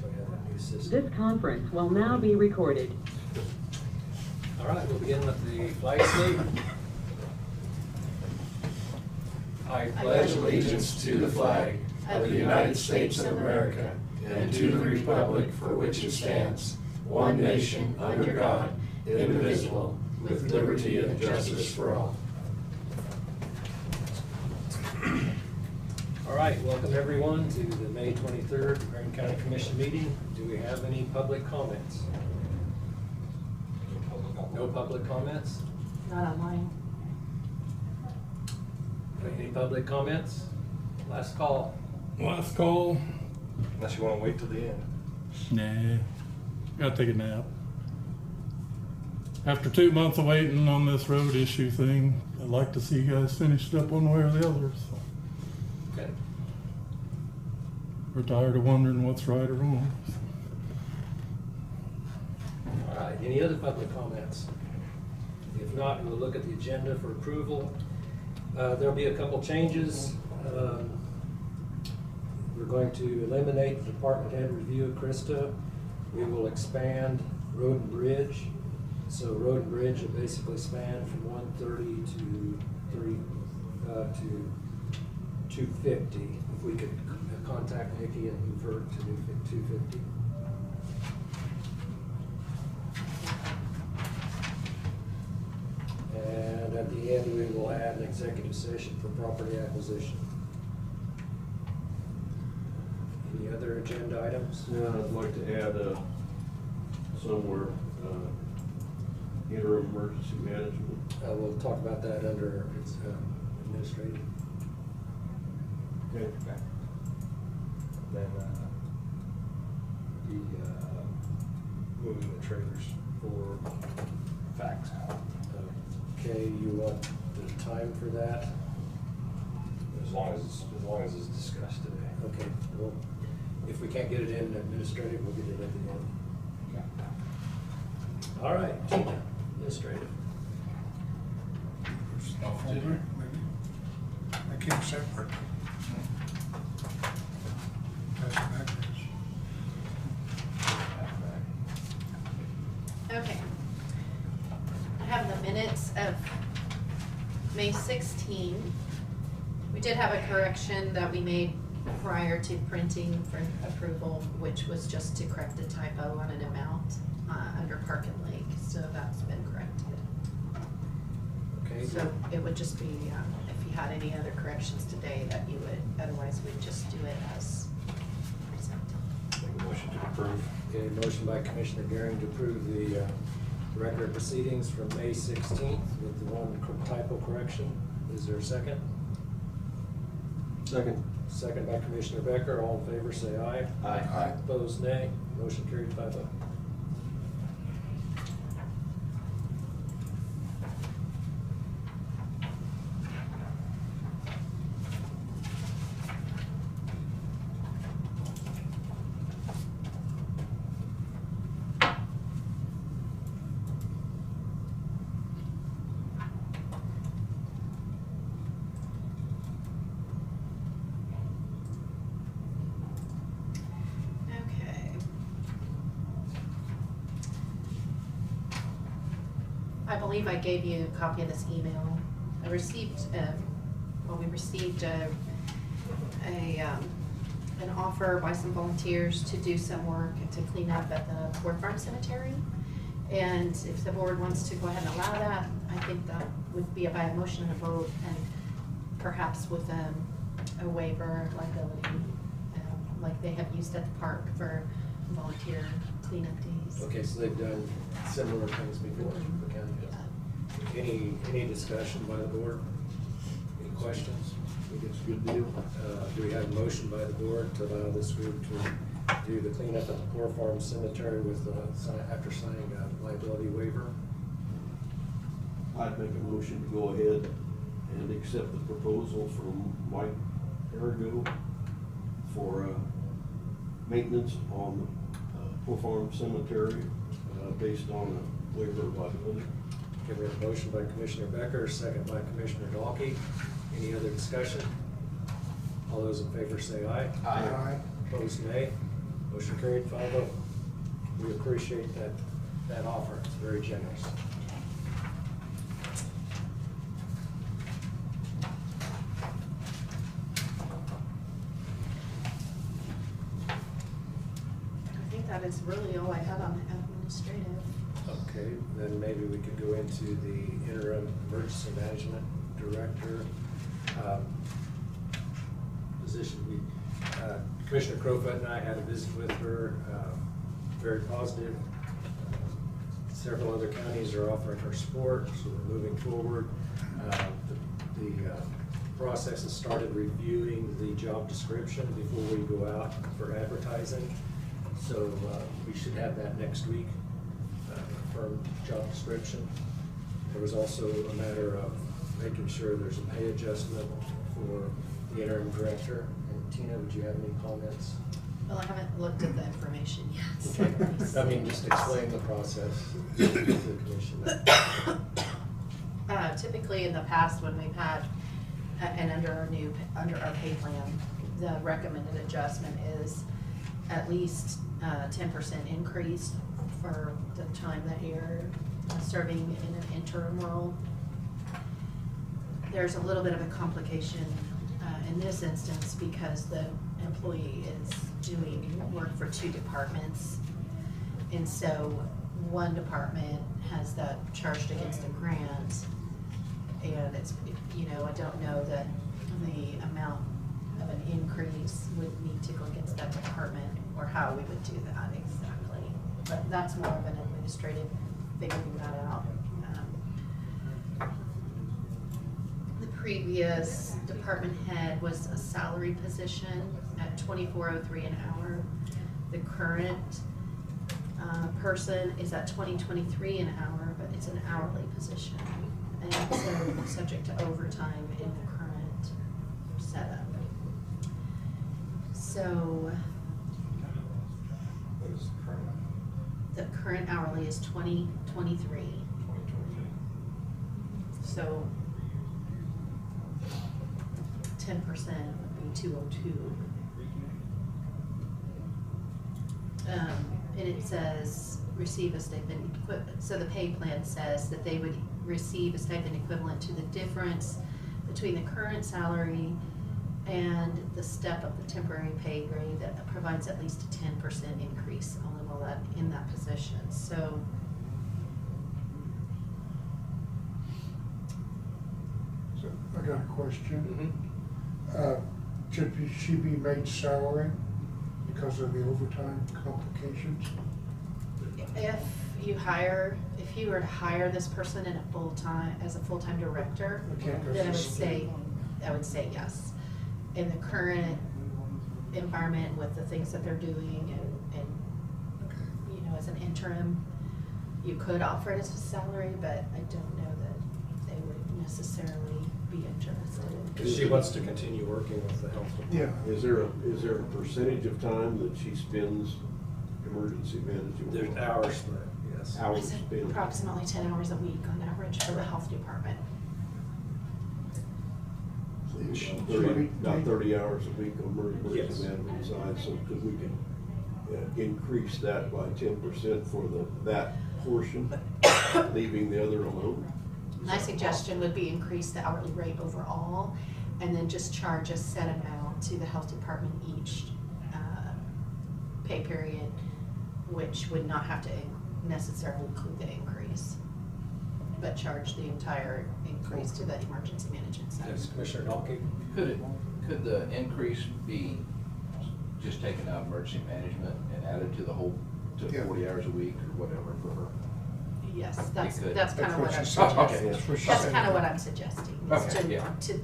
until we have that new system. This conference will now be recorded. All right, we'll begin with the flag salute. I pledge allegiance to the flag of the United States of America and to the republic for which it stands, one nation, under God, indivisible, with liberty and justice for all. All right, welcome everyone to the May 23rd Marion County Commission meeting. Do we have any public comments? No public comments? Not online. Any public comments? Last call. Last call. Unless you want to wait till the end. Nah, gotta take a nap. After 2 months of waiting on this road issue thing, I'd like to see you guys finished up one way or the other. So Okay. we're tired of wondering what's right or wrong. All right, any other public comments? If not, we'll look at the agenda for approval. There'll be a couple changes. We're going to eliminate the department head review of Krista. We will expand road and bridge. So road and bridge will basically span from 130 to 250. If we could contact Nikki and move her to 250. And at the end, we will add an executive session for property acquisition. Any other agenda items? Yeah, I'd like to add somewhere interim emergency management. We'll talk about that under administrative. Okay. Then moving the trailers for facts. Okay, you want the time for that? As long as it's discussed today. Okay, well, if we can't get it in administrative, we'll get it at the end. All right, Tina, administrative. Stuff folder, maybe. I keep separate. Pass it backwards. Okay. I have the minutes of May 16. We did have a correction that we made prior to printing for approval, which was just to correct the typo on an amount under Park and Lake, so that's been corrected. Okay. So it would just be, if you had any other corrections today that you would, otherwise we'd just do it as presented. Make a motion to approve. Okay, motion by Commissioner Garing to approve the record of proceedings from May 16th with the one typo correction. Is there a second? Second. Second by Commissioner Becker. All in favor, say aye. Aye. Opposed, nay. Motion carried 5-0. Okay. I believe I gave you a copy of this email. I received, we received an offer by some volunteers to do some work to clean up at the Ford Farm Cemetery. And if the board wants to go ahead and allow that, I think that would be by a motion and a vote, and perhaps with a waiver of liability, like they have used at the park for volunteer cleanup days. Okay, so they've done similar things before for the county. Any discussion by the board? Any questions? I think it's a good deal. Do we have a motion by the board to allow this group to do the cleanup at the Poor Farm Cemetery with after signing a liability waiver? I'd make a motion to go ahead and accept the proposal from Mike Arago for maintenance on Poor Farm Cemetery based on a waiver of liability. Okay, we have a motion by Commissioner Becker, second by Commissioner Dalkey. Any other discussion? All those in favor say aye. Aye. Opposed, nay. Motion carried 5-0. We appreciate that offer. It's very generous. I think that is really all I had on administrative. Okay, then maybe we could go into the interim emergency management director position. Commissioner Crowfoot and I had a visit with her, very positive. Several other counties are offering her support, so we're moving forward. The process has started reviewing the job description before we go out for advertising. So we should have that next week, confirmed job description. There was also a matter of making sure there's a pay adjustment for the interim director. And Tina, would you have any comments? Well, I haven't looked at the information yet. So Okay. let me see. I mean, just explain the process to the commission. Typically in the past, when we've had, and under our pay plan, the recommended adjustment is at least 10% increase for the time that you're serving in an interim role. There's a little bit of a complication in this instance because the employee is doing work for two departments. And so one department has that charged against a grant. And it's, I don't know that the amount of an increase would need to go against that department or how we would do that exactly. But that's more of an administrative figuring that out. The previous department head was a salary position at $24.03 an hour. The current person is at $20.23 an hour, but it's an hourly position. And so subject to overtime in the current setup. So What is the current? the current hourly is $20.23. 2023. So 10% would be 202. And it says receive a stipend equivalent. So the pay plan says that they would receive a stipend equivalent to the difference between the current salary and the step of the temporary pay grade that provides at least a 10% increase on all that in that position. So So I got a question. Mhm. Should she be made salary because of the overtime complications? if you were to hire this person in as a full-time director, Okay, 'cause then it's- I would say yes. In the current environment with the things that they're doing and as an interim, you could offer it as a salary, but I don't know that they would necessarily be interested in. Because she wants to continue working with the health department. Yeah. Is there a percentage of time that she spends emergency management? There's hours split, yes. I Hours said spent. approximately 10 hours a week on average for the health department. About 30 hours a week on Yes. emergency management side, so could we can increase that by 10% for that portion, leaving the other alone? My suggestion would be increase the hourly rate overall, and then just charge a set amount to the health department each pay period, which would not have to necessarily include the increase, but charge the entire increase to the emergency management side. Yes, Commissioner Dalkey? Could the increase be just taking out emergency management and added to the whole, to Yeah. 40 hours a week or whatever for her? Yes, could. that's kind That's of what what she I'm said. Oh, okay. suggesting. That's what she That's said. kind of what I'm suggesting, Okay, is yeah. to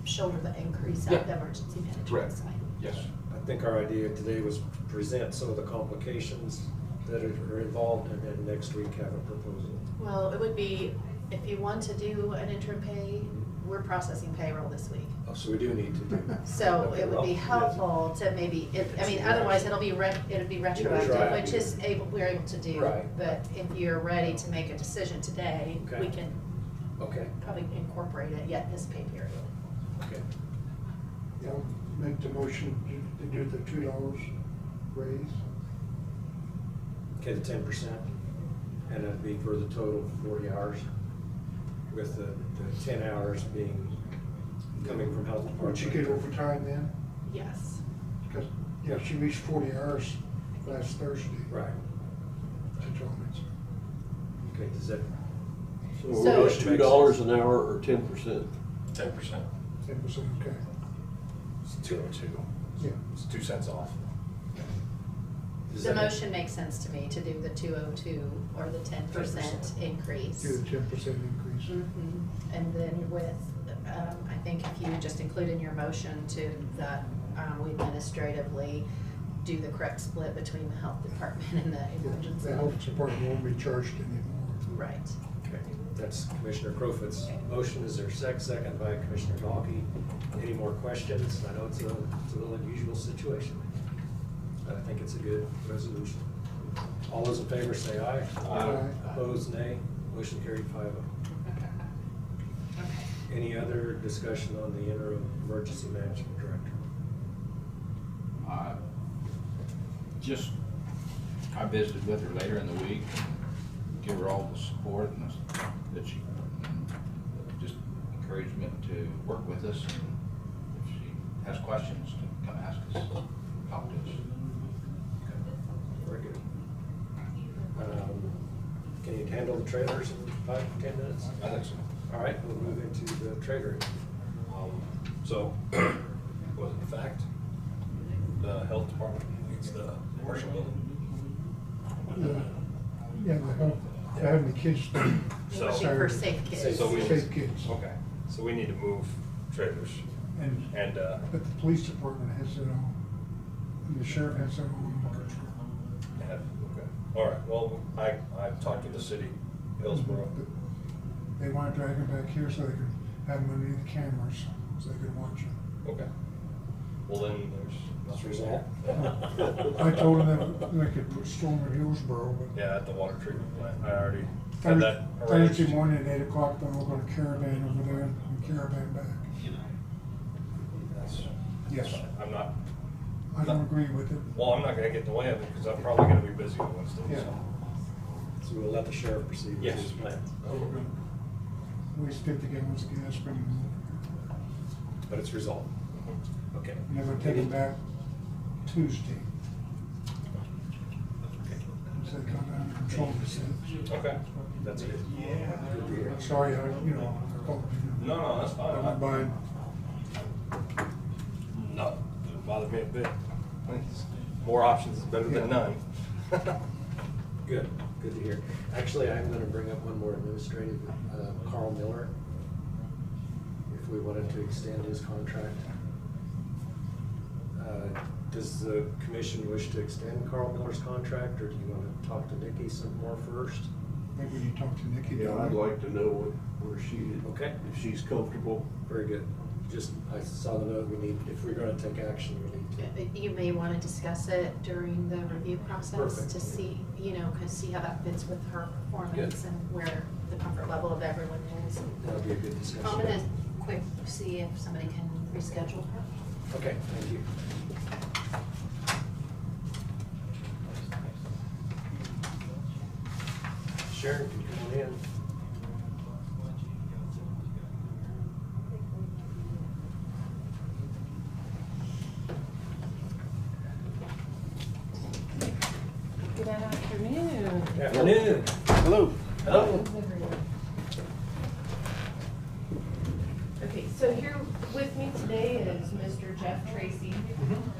shoulder the increase Yeah. of the emergency management Correct. side. Yes. I think our idea today was present some of the complications that are involved, and then next week have a proposal. Well, it would be, if you want to do an interim pay, we're processing payroll this week. Oh, so we do need to do that. So Okay, it would be well, helpful to maybe, otherwise it'll be it'd be retroactive, Retroactive. which is we're able to do. Right. But if you're ready to make a decision today, Okay. we can Okay, probably incorporate it yet this pay period. okay. Yeah, make the motion to do the $2 raise? Okay, the 10%, and that'd be for the total 40 hours, with the 10 hours being coming from health department. Would she get overtime then? Yes. Because, yeah, she reached 40 hours last Thursday. Right. She told me. Okay, does that, So So- we're at $2 an hour or 10%? 10%. 10%, okay. It's 202. Yeah. It's 2 cents off. does The that- motion makes sense to me to do the 202 or the 10% increase. Do the 10% increase. Mhm. And then with, I think if you just include in your motion to that, we administratively do the correct split between the health department and the Yeah, emergency. the health department won't be charged anymore. Right. Okay, that's Commissioner Crowfoot's motion. Is there a second by Commissioner Dalkey? Any more questions? I know it's a little unusual situation, but I think it's a good resolution. All those in favor say aye. Aye. Opposed, nay. Motion carried 5-0. Okay. Any other discussion on the interim emergency management director? I visited with her later in the week, give her all the support and that she, just encouragement to work with us, and if she has questions, to come ask us, talk to us. Very good. Can you handle the trailers in 5 to 10 minutes? I think so. All right, we'll move into the trailer. So, was it fact? The health department needs the commercial building? Yeah, the health, having the kids. So- Looking for safe kids. So we- Safe kids. Okay, so we need to move trailers and, But the police department has their own, and the sheriff has their own control. okay, all right, well, I've talked to the city, Hillsborough. They want to drag them back here so they can have them underneath the cameras, so they can watch them. Okay. Well, then That's there's. resolved. I told them that they could put Storm at Hillsborough, but Yeah, at the water treatment plant, I already had that Thursday arranged. morning at 8 o'clock, then we're going to caravan over there and caravan back. That's- Yes. I'm not, I don't agree with it. well, I'm not gonna get in the way of it, because I'm probably gonna be busy on Wednesday, Yeah. so. So we'll let the sheriff proceed with Yes. his plan. Waste 50 gallons of gas, bring them over. But it's resolved. Okay. And they're going to take them back Tuesday. So they come down and control the city. Okay. That's good. Good to hear. Sorry, I called you. No, that's fine. I went by and No, doesn't bother me a bit. More options is better than none. Good, good to hear. Actually, I'm gonna bring up one more administrative, Carl Miller. If we wanted to extend his contract. Does the commission wish to extend Carl Miller's contract, or do you wanna talk to Nikki some more first? maybe you talk to Nikki. Yeah, I'd like to know where she, Okay. if she's comfortable. Very good. Just, I saw the note, we need, if we're gonna take action, we need to. You may want to discuss it during the review process Perfect. to see, see how that fits with her performance Good. and where the comfort level of everyone is. That'll be a good discussion. I'm gonna quick see if somebody can reschedule her. Okay, thank you. Sharon, can you come on in? Good afternoon. Afternoon. Hello. Hello. Okay, so here with me today is Mr. Jeff Tracy.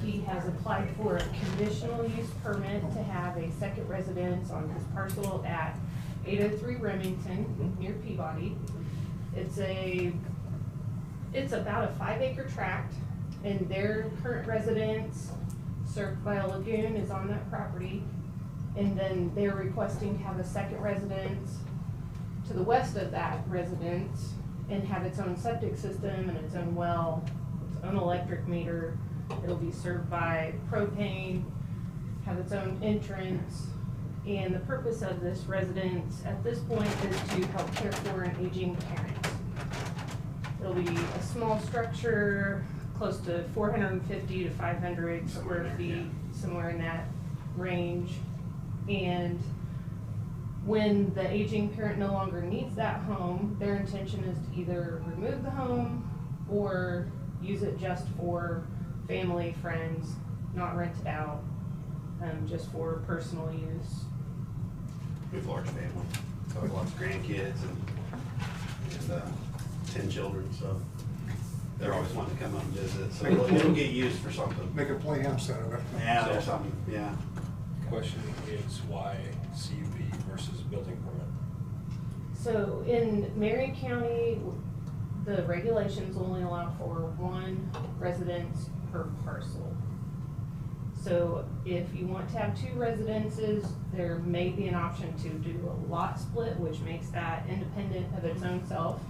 He has applied for a conditional use permit to have a second residence on his parcel at 803 Remington near Peabody. It's about a 5-acre tract, and their current residence served by a lagoon is on that property. And then they're requesting to have a second residence to the west of that residence and have its own septic system and its own well, its own electric meter. It'll be served by propane, have its own entrance. And the purpose of this residence at this point is to help care for an aging parent. It'll be a small structure, close to 450 to 500 square feet, somewhere in that range. And when the aging parent no longer needs that home, their intention is to either remove the home or use it just for family, friends, not rent it out, just for personal use. We have a large family, so we have lots of grandkids and 10 children, so they're always wanting to come up and visit, so it'll get used for something. Make a playhouse out of it. Yeah, or something, yeah. Question is why CUP versus building permit? So in Marion County, the regulations only allow for one residence per parcel. So if you want to have two residences, there may be an option to do a lot split, which makes that independent of its own self.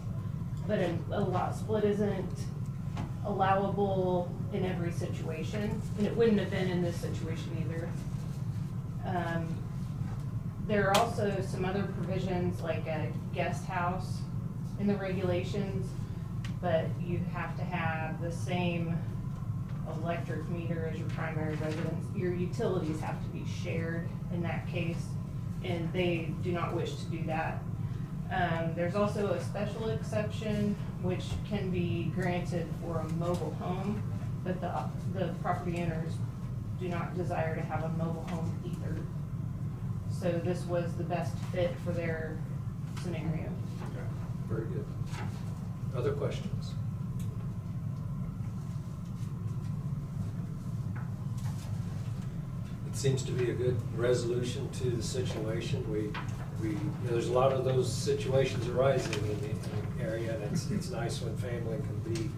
But a lot split isn't allowable in every situation, and it wouldn't have been in this situation either. There are also some other provisions like a guest house in the regulations, but you have to have the same electric meter as your primary residence. Your utilities have to be shared in that case, and they do not wish to do that. There's also a special exception which can be granted for a mobile home, but the property owners do not desire to have a mobile home either. So this was the best fit for their scenario. Okay, very good. Other questions? It seems to be a good resolution to the situation. You know, there's a lot of those situations arising in the area, and it's nice when family can be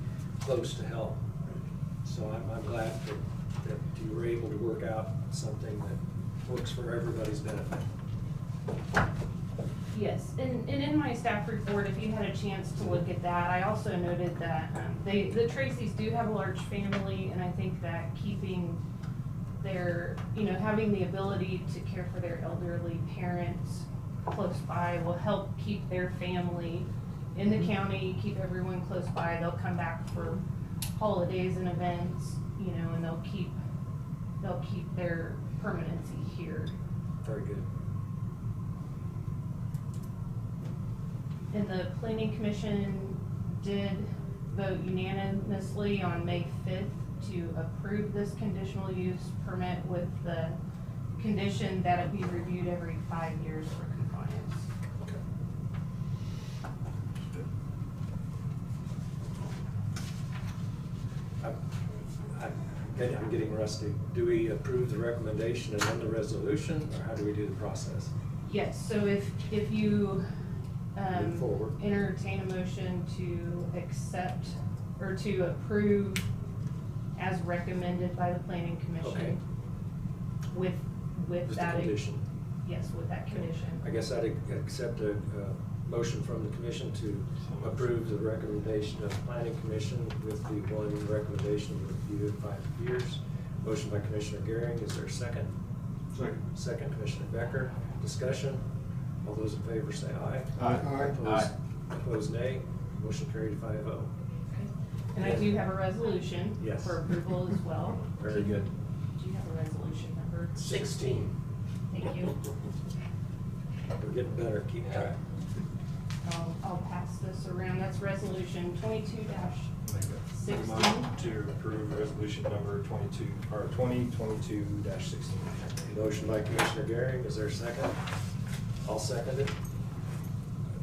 close to help. So I'm glad that you were able to work out something that works for everybody's benefit. Yes, and in my staff report, if you had a chance to look at that, I also noted that the Tracys do have a large family, and I think that keeping their, having the ability to care for their elderly parents close by will help keep their family in the county, keep everyone close by. They'll come back for holidays and events, and they'll keep their permanency here. Very good. And the Planning Commission did vote unanimously on May 5th to approve this conditional use permit with the condition that it be reviewed every 5 years for compliance. I'm getting rusty. Do we approve the recommendation and then the resolution, or how do we do the process? Yes, so if you Move forward. entertain a motion to accept or to approve as recommended by the Planning Okay. Commission with With that. the condition. Yes, with that condition. I guess I'd accept a motion from the commission to approve the recommendation of the planning commission with the one recommendation of review at 5 years. Motion by Commissioner Gehring. Is there a second? Second. Second, Commissioner Becker. Discussion. All those in favor say aye. Aye. Opposed, nay. Motion carried 5-0. And I do have a resolution Yes. for approval as well. Very good. Do you have a resolution number? 16. Thank you. We're getting better. Keep track. I'll pass this around. That's resolution 22-16. To approve resolution number 2022-16. Motion by Commissioner Gehring. Is there a second? I'll second it.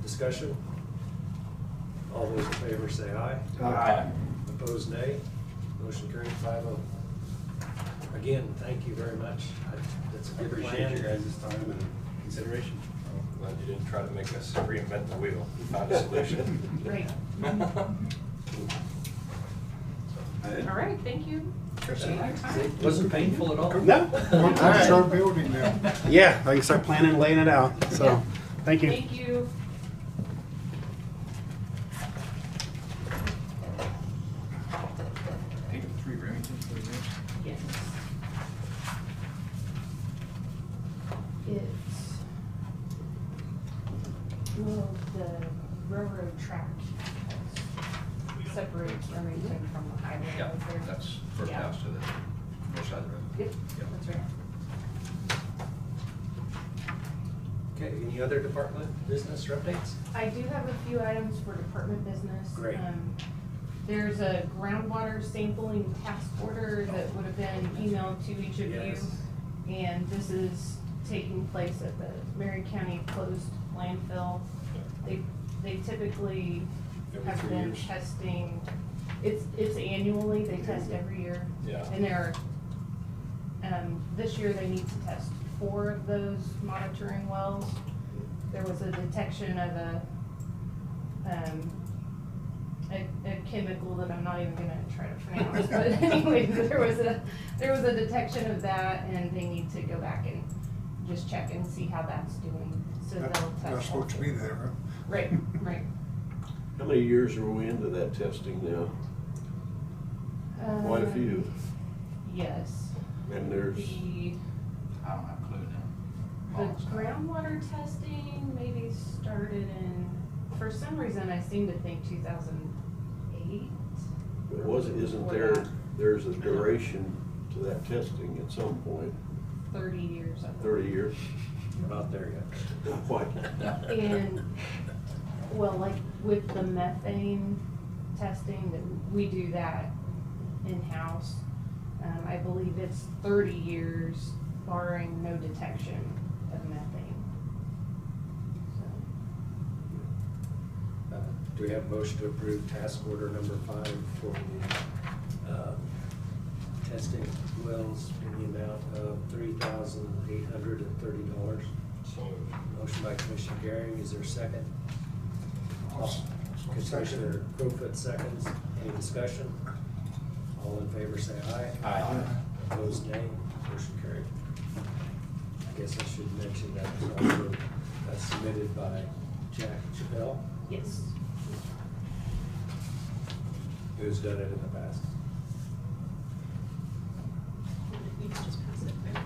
Discussion. All those in favor say aye. Aye. Opposed, nay. Motion carried 5-0. Again, thank you very much. That's a I good appreciate plan. your guys' time and consideration. I'm glad you didn't try to make us reinvent the wheel. You found a solution. Great. All right, thank you. Wasn't painful at all? No? We're gonna start building now. Yeah, I can start planning and laying it out, so, thank you. Thank you. Take up 3 Remington, please. Yes. It's, well, the railroad track separates Remington in from the highway Yeah, over there. that's first Yeah. house to the north side of the road. Yep, Yep. that's right. Okay, any other department business or updates? I do have a few items for department business. Great. There's a groundwater sampling task order that would have been emailed to each of you. Yes. And this is taking place at the Marion County closed landfill. They typically Every have 3 been years. testing, it's annually, they test every year. Yeah. And this year they need to test 4 of those monitoring wells. There was a detection of a chemical that I'm not even gonna try to pronounce, but anyway, there was a detection of that, and they need to go back and just check and see how that's doing, so they'll test. That's supposed to also. be there, huh? Right, right. How many years are we into that testing now? Quite a few. Yes. And there's, The I don't have a clue now. groundwater testing maybe started in, for some reason, I seem to think 2008. isn't there's a duration to that testing at some point, 30 years, I believe. 30 years? We're not there yet. Not quite. And, well, like with the methane testing, that we do that in-house. I believe it's 30 years barring no detection of methane. So, Do we have a motion to approve task order number 5 for the testing wells in the amount of $3,830? So moved. Motion by Commissioner Garing, is there a second? Second. Commissioner Crowfoot seconds. Any discussion? All in favor say aye. Aye. Opposed, nay. Motion carried. I guess I should mention that was also submitted by Jack Chappelle, yes. who's done it in the past. You can just pass it there.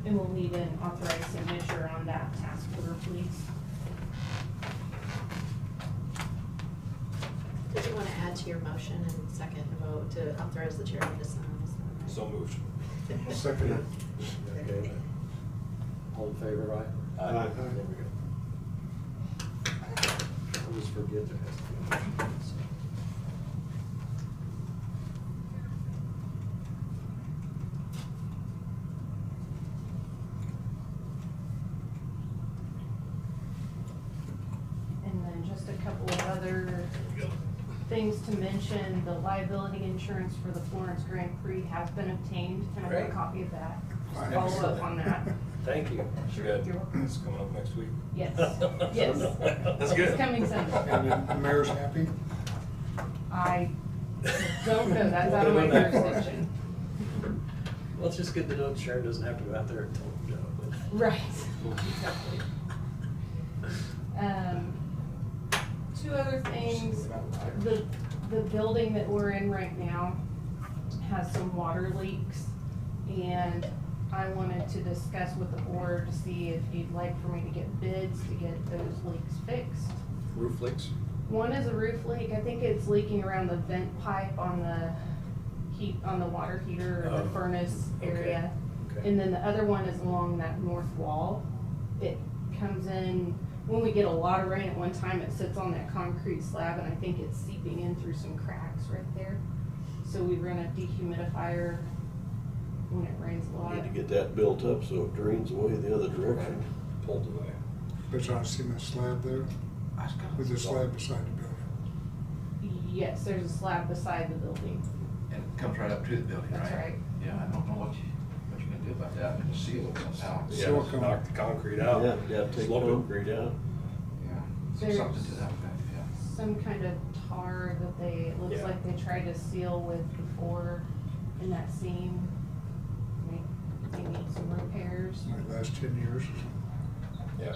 And we'll need an authorized signature on that task order, please. Did you want to add to your motion and second vote to authorize the chair to sign? So moved. Second it. Okay. All in favor, right? Aye. There we go. I always forget there has to be a motion. And then just a couple of other things to mention. The liability insurance for the Florence Grand Prix has been obtained, and I have a Great. copy of that. Just Nice. follow up on that. Thank you. Sure, Good. you're welcome. It's coming up next week. Yes, yes. That's good. It's coming Sunday. And the mayor's happy? I don't know, that's out of my jurisdiction. Well, it's just good to know Sharon doesn't have to go out there and tell them no. Right, exactly. Two other things, the building that we're in right now has some water leaks, and I wanted to discuss with the board to see if you'd like for me to get bids to get those leaks fixed. Roof leaks? One is a roof leak, I think it's leaking around the vent pipe on the heat, on the water heater or the Oh, furnace okay, area. okay. And then the other one is along that north wall. It comes in, when we get a lot of rain at one time, it sits on that concrete slab, and I think it's seeping in through some cracks right there. So we run a dehumidifier when it rains a lot. Need to get that built up so it drains away the other direction. Pulled away. There's on a cement slab there, with the slab beside the building. Yes, there's a slab beside the building. And it comes right up to the building, right? That's right. Yeah, I don't know what you're gonna do about that, and seal it somehow. Yeah, Silicone. knock the concrete out. Yeah, take Slope it. concrete out. Yeah, There's- something to that effect, yeah. Some kind of tar that it looks Yeah. like they tried to seal with before in that seam. They need some repairs. Might last 10 years. Yeah.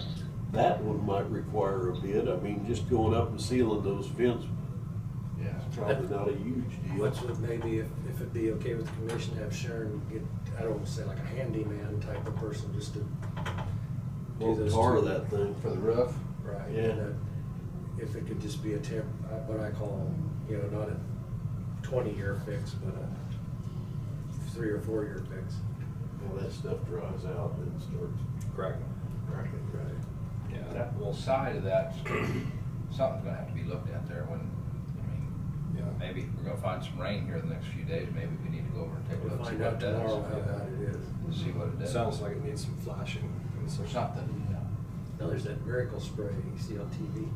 That one might require a bid. I mean, just going up and sealing those vents, Yeah. probably not a huge deal. What's with maybe if it'd be okay with the commission to have Sharon get, I don't want to say like a handyman type of person, just to do Well, those tar two. that thing. For the roof? Right. Yeah. and, if it could just be a temp, what I call, not a 20-year fix, but a 3 or 4 year fix. Well, that stuff dries out and starts Correct. cracking, right? Yeah. That whole side of that, something's gonna have to be looked at there when, I mean, Yeah. maybe we're gonna find some rain here the next few days, maybe we need to go over and take a We'll look, see find what out it does. tomorrow how bad it is. See what it does. Sounds like it needs some flashing. Or something, yeah. Now, there's that miracle spray you see on TV.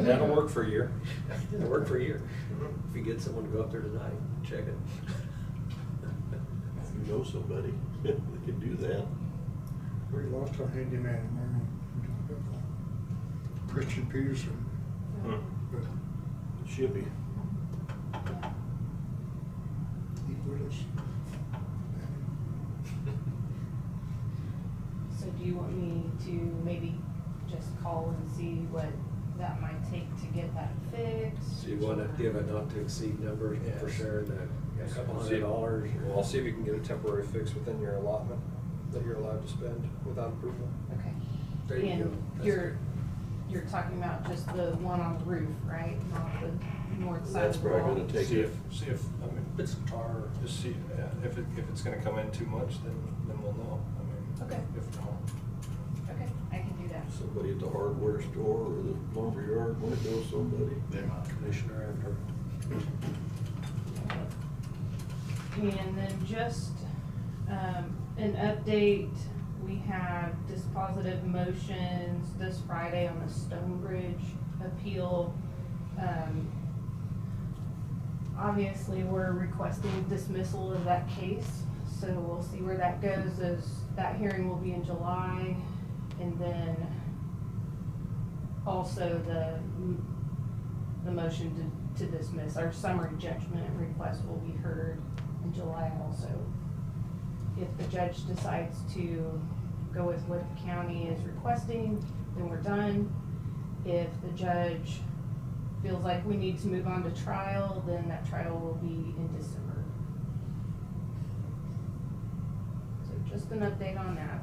That'll work for a year. It'll work for a year. If you get someone to go up there tonight, check it. If you know somebody that can do that. We lost our handyman in Marion. Christian Peterson. But Shippy. he with us. So do you want me to maybe just call and see what that might take to get that fixed? So you want to give a not to exceed number for Yes. sure, a couple $100? Well, I'll see if you can get a temporary fix within your allotment that you're allowed to spend without approval. Okay. There you go. And you're talking about just the one on the roof, right? Not the north side That's of the wall? probably gonna take See it. if, I mean, Put some tar. just see, if it's gonna come in too much, then we'll know. I mean, Okay. if not. Okay, I can do that. Somebody at the hardware store or the lumber yard might know somebody. Commissioner after. And then just an update, we have dispositive motions this Friday on the Stonebridge appeal. Obviously, we're requesting dismissal of that case, so we'll see where that goes, as that hearing will be in July. And then also the motion to dismiss, our summary judgment request will be heard in July also. If the judge decides to go with what the county is requesting, then we're done. If the judge feels like we need to move on to trial, then that trial will be in December. So just an update on that.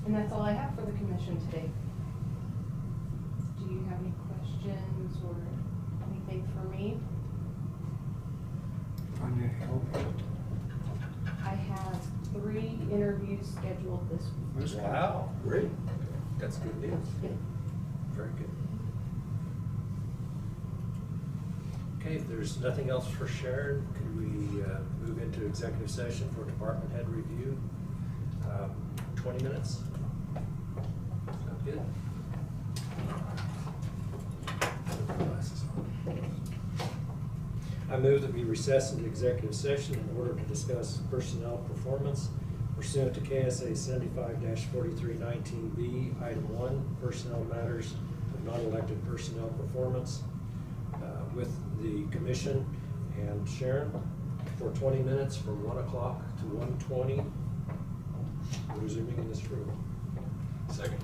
And that's all I have for the commission today. Do you have any questions or anything for me? I need help. I have 3 interviews scheduled this week. Wow. Great. That's good news. Yeah. Very good. Okay, if there's nothing else for Sharon, could we move into executive session for department head review? 20 minutes? Sound good? Put my glasses on. I move that we recess into executive session in order to discuss personnel performance pursuant to KSA 75-4319B, Item 1, personnel matters of non-elected personnel performance with the commission and Sharon for 20 minutes from 1 o'clock to 1:20. Resuming in this room. Second.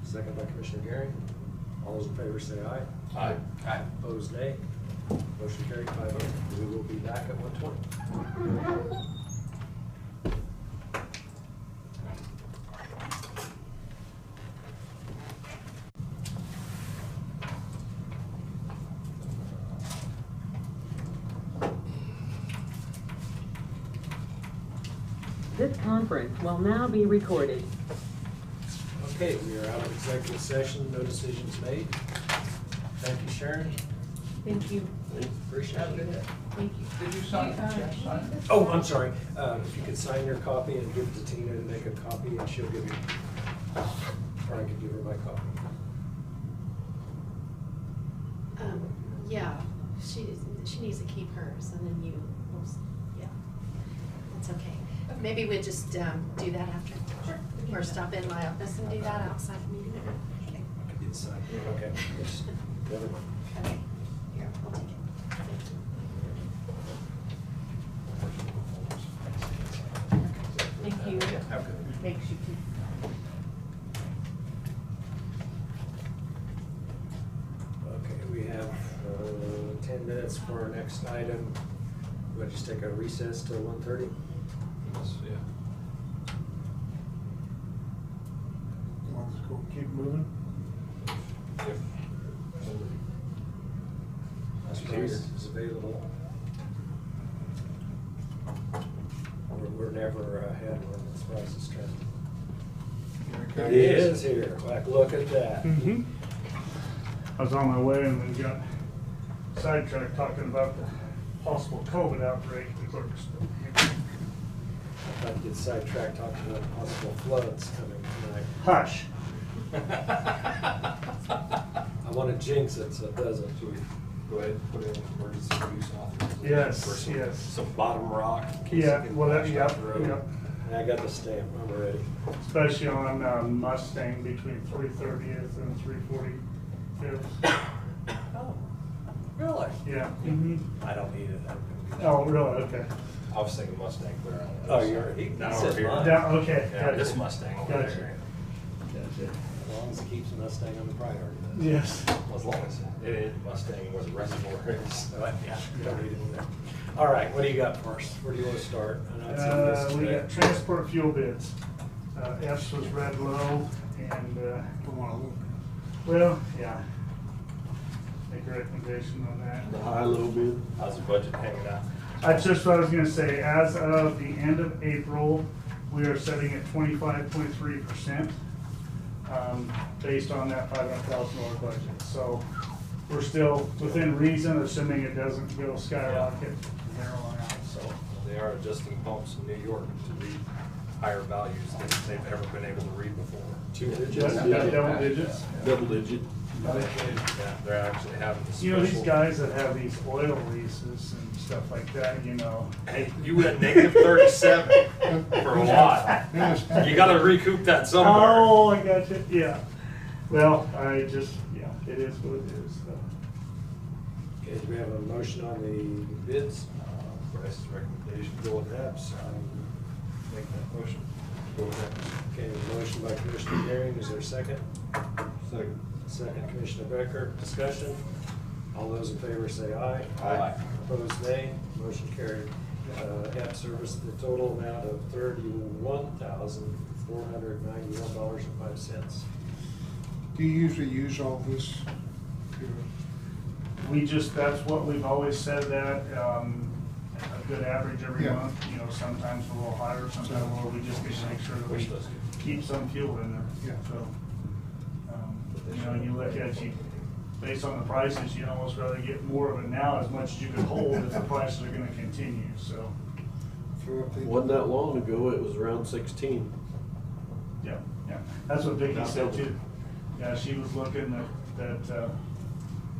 Second by Commissioner Gary. All those in favor say aye. Aye. Aye. Opposed, nay. Motion carried 5-0. We will be back at 1:20. This conference will now be recorded. Okay, we are out of executive session. No decisions made. Thank you, Sharon. Thank you. Appreciate it. Thank you. Did you sign it? Jeff, sign it? Oh, I'm sorry. If you could sign your copy and give it to Tina to make a copy, and she'll give you, or I could give her my copy. Yeah, she needs to keep hers, and then yeah, that's okay. Maybe we just do that after. Sure. Or stop in my office and do that outside the meeting. Okay. I could do the sign. Okay. Yes. Never mind. Okay, here, I'll take it. Thank you. Have a good one. Thanks, you too. Okay, we have 10 minutes for our next item. We'll just take a recess till 1:30. Yeah. Want to go keep moving? If somebody Bruce is available. We're never ahead when this price is trending. He is here. Like, look at that. Mm-hmm. I was on my way and then got sidetracked talking about the possible COVID outbreak in Clarksville. I thought you'd sidetracked talking about possible floods coming tonight. Hush. I want to jinx it so it doesn't. Should we go ahead and put in emergency use authorization? Yes, For some- yes. Some bottom rock. in case Yeah, it gets well, washed yep, out the road. yep. I got the stamp. I'm ready. Especially on Mustang between 330th and 345th. Oh, really? Yeah. Mm-hmm. I don't need it. I'm gonna be- Oh, really? Okay. I was thinking Mustang clear on the Oh, other you're, side. he Now said we're here. mine. Down, okay. Yeah, Gotcha. this Mustang over Gotcha. there. Gotcha. As long as it keeps the Mustang on the priority list. Yes. Well, as long as it is Mustang where the reservoir is. Yeah, you don't need it in there. All right, what do you got first? Where do you want to start? I know it's in this We today. got transport fuel bids. F's was red low and, well, yeah. Make a recommendation on that. The high-low bid. How's the budget hanging out? That's just what I was gonna say, as of the end of April, we are setting at 25.3%, based on that $500,000 budget. So we're still within reason, assuming it doesn't go skyrocket from there on out, so. They are adjusting pumps in New York to read higher values than they've ever been able to read before. 2 digits. Just got double digits. Double digit. Yeah, they're actually having the You know, these special- guys that have these oil leases and stuff like that, you know. Hey, you went negative 37 for a while. You gotta recoup that somewhere. Oh, I got you, yeah. Well, I just, yeah, it is what it is, so. Okay, do we have a motion on the bids? Bryce's recommendation, go with Epps. Make that motion. Go with Epps. Okay, a motion by Commissioner Herring, is there a second? Second. Second, Commissioner Becker, discussion. All those in favor say aye. Aye. Opposed, nay. Motion carried. App service, the total amount of $31,491.05. Do you usually use all this to? We just, that's what we've always said that, a good average every Yeah. month, you know, sometimes a little higher, sometimes a little, we just need to make sure that we Which does good. keep some fuel in there. Yeah. So, you know, you look at, based on the prices, you'd almost rather get more of it now as much as you can hold if the prices are gonna continue, so, Throw up the. Wasn't that long ago, it was around 16. yeah, yeah. That's what Vicki Not said double. too. Yeah, she was looking that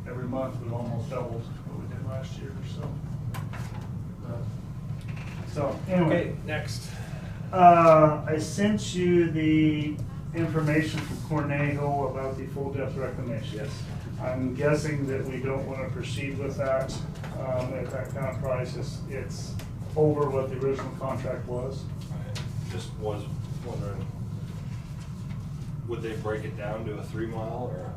every month we've almost doubled what we did last year, so. So, anyway. Okay, next. I sent you the information from Cornejo about the full depth reclamation. Yes. I'm guessing that we don't want to proceed with that, at that kind of price. It's over what the original contract was. I just was wondering, would they break it down to a 3 mile or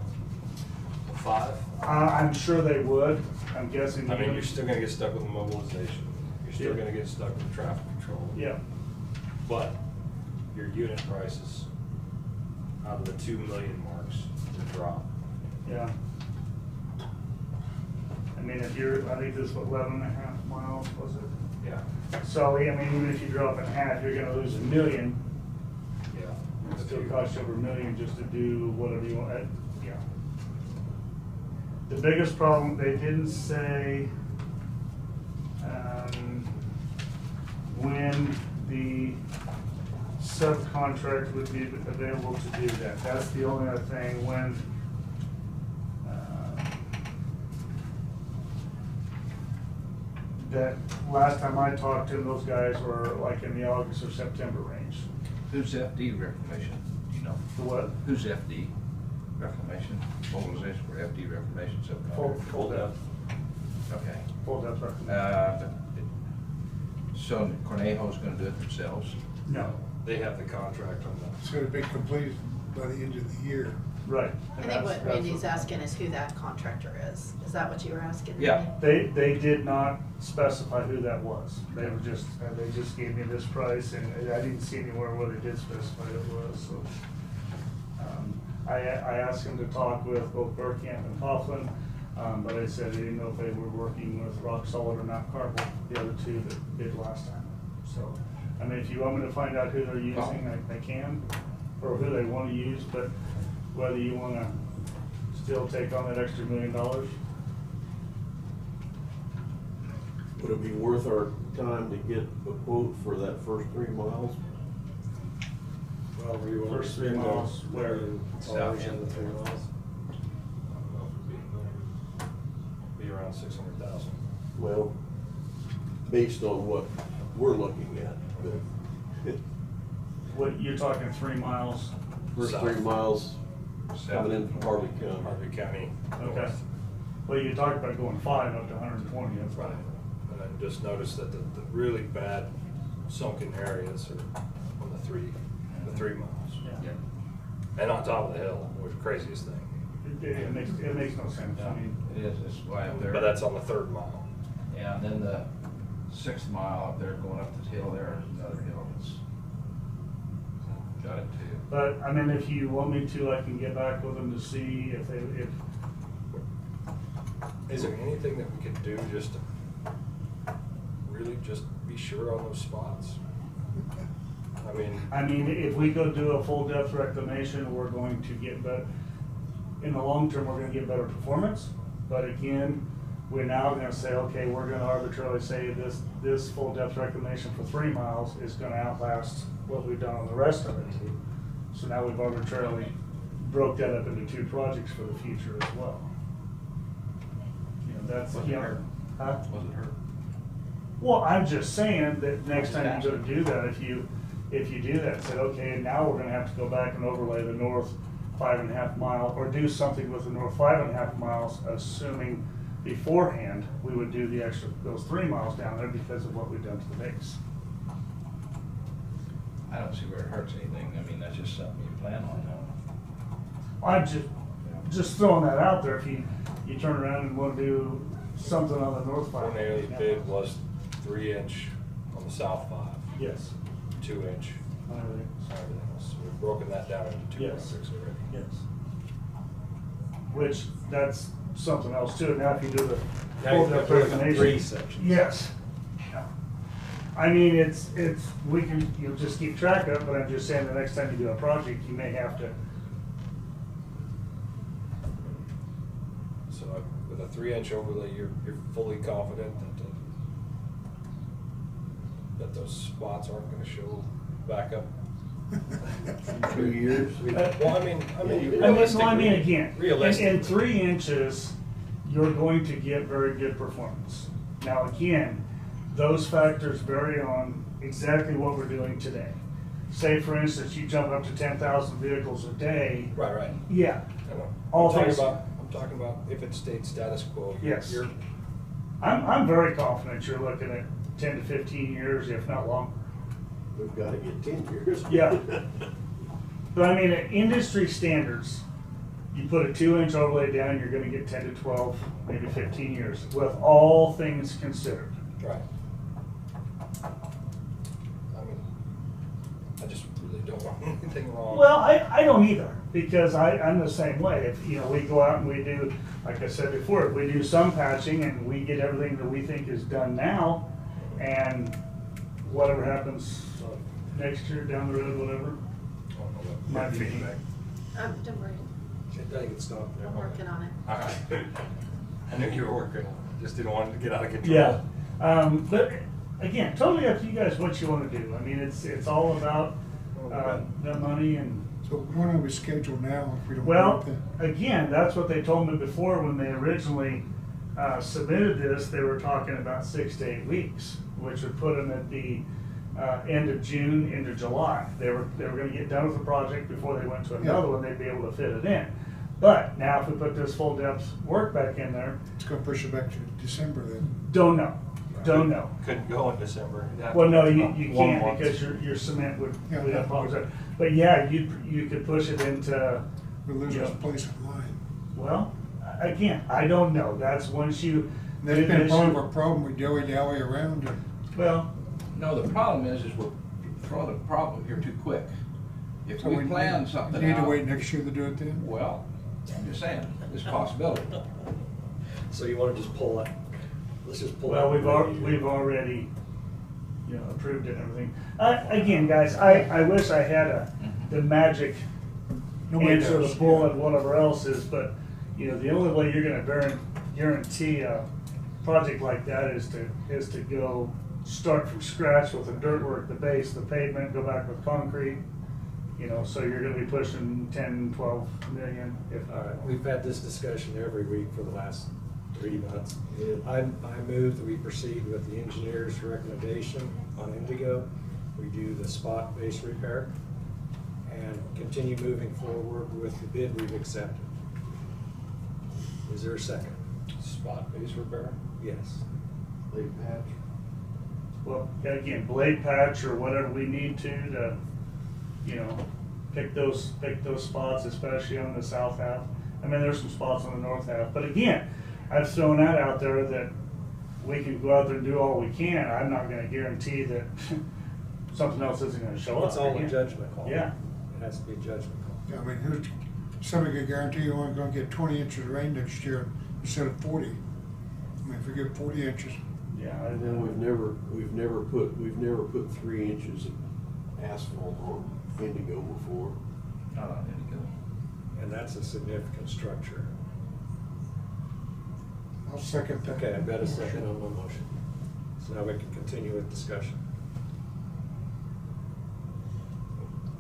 a 5? I'm sure they would. I'm guessing. I mean, you're still gonna get stuck with mobilization. You're still Yeah. gonna get stuck with traffic control. Yeah, But your unit prices out of the 2 million marks will drop. yeah. I mean, if you're, I think this was 11.5 miles, was it? Yeah. So, I mean, even if you drop in half, you're gonna lose $1 million. Yeah. It still costs you over $1 million just to do whatever you want. Yeah. The biggest problem, they didn't say, when the subcontract would be available to do that. That's the only other thing, when, that last time I talked to them, those guys were like in the August or September range. Who's FD reclamation? Do you know? The what? Who's FD reclamation? Mobilization for FD reclamation subcontract? Full depth. Okay. Full depth reclamation. So Cornejo's gonna do it themselves? No, They have the contract on that. It's gonna be completed by the end of the year. right. I think what Randy's asking is who that contractor is. Is that what you were asking? Yeah. Randy? They did not specify who that was. They were just, they just gave me this price, and I didn't see anywhere where they did specify who it was, so. I asked him to talk with both Burkamp and Coughlin. But I said I didn't know if they were working with Rock Solid or Mount Carmel, the other two that did last time. So, I mean, if you want me to find out who they're using, I can, or who they want to use, but whether you want to still take on that extra $1 million. Would it be worth our time to get a quote for that first 3 miles? Well, we want First 3 miles, where? South end of the 3 miles. I don't know if it'd be around 600,000. Well, based on what we're looking at, but What, you're talking 3 miles? first South. 3 miles coming in from Harvey County. Harvey County. Okay. north. Well, you talked about going 5 up to 120, that's Right. right. And I just noticed that the really bad sunken areas are on the 3 miles. Yeah. And on top of the hill, which is the craziest thing. It makes no sense, I mean. It is, it's way up there. But that's on the 3rd mile. Yeah, and then the 6th mile up there, going up this hill there, is another hill that's got it too. But, I mean, if you want me to, I can get back with them to see if Is there anything that we could do just to really just be sure on those spots? I mean, if we go do a full depth reclamation, we're going to get better, in the long term, we're gonna get better performance. But again, we're now gonna say, okay, we're gonna arbitrarily say this full depth reclamation for 3 miles is gonna outlast what we've done on the rest of it. So now we've arbitrarily broke that up into 2 projects for the future as well. You know, that's, Was it you know, hurt? huh? Was it hurt? Well, I'm just saying that next time you go to do that, if you do that, say, okay, now we're gonna have to go back and overlay the north 5.5 mile, or do something with the north 5.5 miles, assuming beforehand, we would do the extra, those 3 miles down there because of what we've done to the base. I don't see where it hurts anything. I mean, that's just something you plan on. I'm just throwing that out there, if you turn around and wanna do something on the north 5. One area they did was 3-inch on the south 5, Yes. 2-inch I on everything else. So we've broken that down into 2 Yes. projects already. Yes. Which, that's something else too, now if you do the Now full you've got depth really got reclamation. 3 sections. Yes. I mean, you'll just keep track of it, but I'm just saying the next time you do a project, you may have to. So with a 3-inch overlay, you're fully confident that those spots aren't gonna show back up? 2 years. Well, I mean, Again, realistically. in 3 inches, you're going to get very good performance. Now, again, those factors vary on exactly what we're doing today. Say, for instance, you jump up to 10,000 vehicles a day. Right. Yeah. I know. All I'm things- talking about if it stayed status quo. Yes. You're, I'm very confident you're looking at 10 to 15 years, if not longer. We've gotta get 10 years. Yeah. But I mean, at industry standards, you put a 2-inch overlay down, you're gonna get 10 to 12, maybe 15 years, with all things considered. right. I mean, I just really don't want anything wrong. Well, I don't either, because I'm the same way. If, you know, we go out and we do, like I said before, if we do some patching and we get everything that we think is done now, and whatever happens next year, down the road, whatever. Might be feedback. Don't worry, I think it's not there. I'm working on it. All right. I knew you were working, just didn't want it to get out of control. Yeah, but again, totally up to you guys what you want to do. I mean, it's all about the money and. So why don't we schedule now if we don't? Well, want that? again, that's what they told me before when they originally submitted this. They were talking about 6 to 8 weeks, which would put them at the end of June into July. They were going to get done with the project before they went to another one. They'd be able to fit it in. But now, if we put this full depth work back in there, It's gonna push it back to December then. don't know. Couldn't go in December. Well, no, you 1 can't month. because your cement would Yeah. have problems. But yeah, you could push it into. We lose Yeah. our place in line. Well, again, I don't know. That's once you. That's do been this, part of you- our problem, we dilly-dally around it. Well, No, the problem is we're throwing the problem here too quick. If So we plan something out. Need to wait next year to do it then? Well, I'm just saying, it's a possibility. So you wanna just pull that, let's just pull that. Well, we've already, you know, approved it and everything. Again, guys, I wish I had the magic Nobody answer, the does, bullet, yeah. whatever else is, but, you know, the only way you're gonna guarantee a project like that is to go start from scratch with the dirt work, the base, the pavement, go back with concrete. You know, so you're gonna be pushing 10, 12 million if. All right, we've had this discussion every week for the last 3 months. Yeah. I move that we proceed with the engineer's recommendation on Indigo. We do the spot base repair and continue moving forward with the bid we've accepted. Is there a second? Spot base repair? Yes. Lake patch. Well, again, blade patch or whatever we need to, you know, pick those spots, especially on the south half. I mean, there's some spots on the north half, but again, I've thrown that out there that we can go out there and do all we can. I'm not gonna guarantee that something else isn't gonna show up. It's all a again. judgment call. Yeah. It has to be a judgment call. Yeah, I mean, who's, somebody could guarantee you only gonna get 20 inches of rain next year instead of 40. I mean, if we get 40 inches, Yeah. And then we've never put 3 inches of asphalt on Indigo before. Not on Indigo. And that's a significant structure. I'll second that. Okay, I've got a second on my motion. So now we can continue with discussion.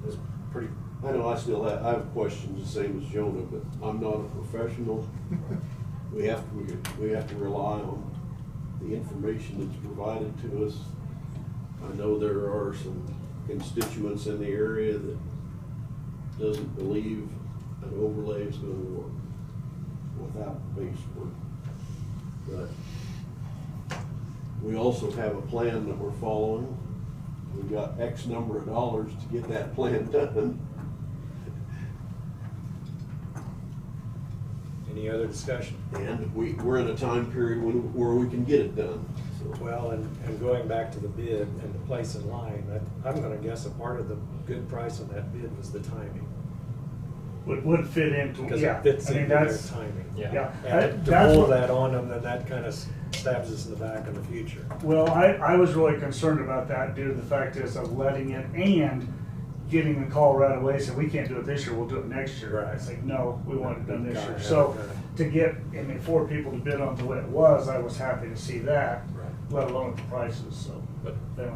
It's pretty, I know I have questions the same as Jonah, but I'm not a professional. We have to rely on the information that's provided to us. I know there are some constituents in the area that doesn't believe an overlay is gonna work without base work. But we also have a plan that we're following. We've got X number of dollars to get that plan done. any other discussion? And we're in a time period where we can get it done, so. Well, and going back to the bid and the place in line, I'm gonna guess a part of the good price on that bid was the timing. Would fit into, Because yeah. it fits I mean, into their that's- timing. Yeah. And to That's pull what- that on them, then that kind of stabs us in the back in the future. Well, I was really concerned about that due to the fact is of letting it and getting the call right away, saying we can't do it this year, we'll do it next year. Right. I said, no, we want it done this Got year. it, So got it. to get, I mean, 4 people to bid on the way it was, I was happy to see that, Right. let alone the prices, so. But then-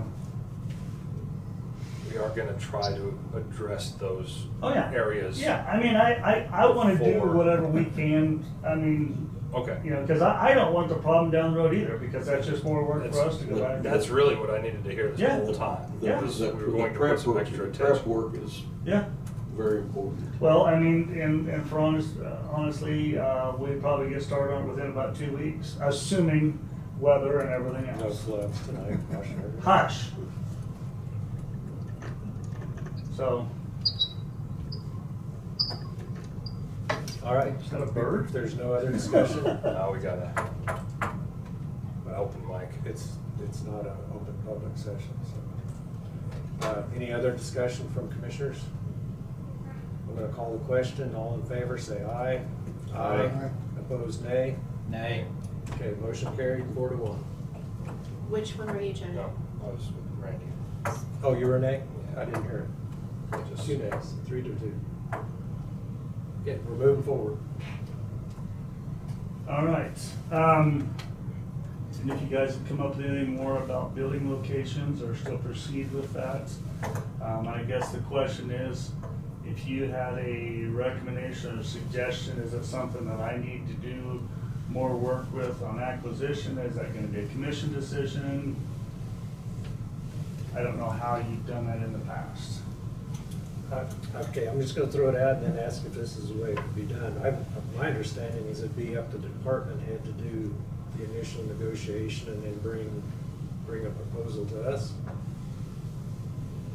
we are gonna try to address those Oh, yeah. areas. Yeah, I mean, I wanna do Before. whatever we can, I mean, Okay. you know, cause I don't want the problem down the road either, because that's just more work for us to go back. and do. That's really what I needed to hear this Yeah. whole time. Yeah. Was The that we were going to prep put some work- extra the prep attention. work is Yeah. very important. Well, I mean, and for honestly, we'd probably get started on it within about 2 weeks, assuming weather and everything No else. floods tonight, caution everyone. Hush. So, All right. Is that a bird? If there's no other discussion, Now we got a open mic. it's not an open public session, so. Any other discussion from commissioners? I'm gonna call the question. All in favor, say aye. Aye. Opposed, nay. Nay. Okay, motion carried 4-1. Which one were you, Jenny? No, I was with Randy. Oh, you were a nay? I didn't hear it. Just- 2 nays, 3-2. Yeah, we're moving forward. all right. And if you guys have come up with anything more about building locations or still proceed with that, I guess the question is, if you had a recommendation or suggestion, is it something that I need to do more work with on acquisition? Is that gonna be a commission decision? I don't know how you've done that in the past. Okay, I'm just gonna throw it out and then ask if this is the way it would be done. My understanding is it'd be up to the department head to do the initial negotiation and then bring a proposal to us?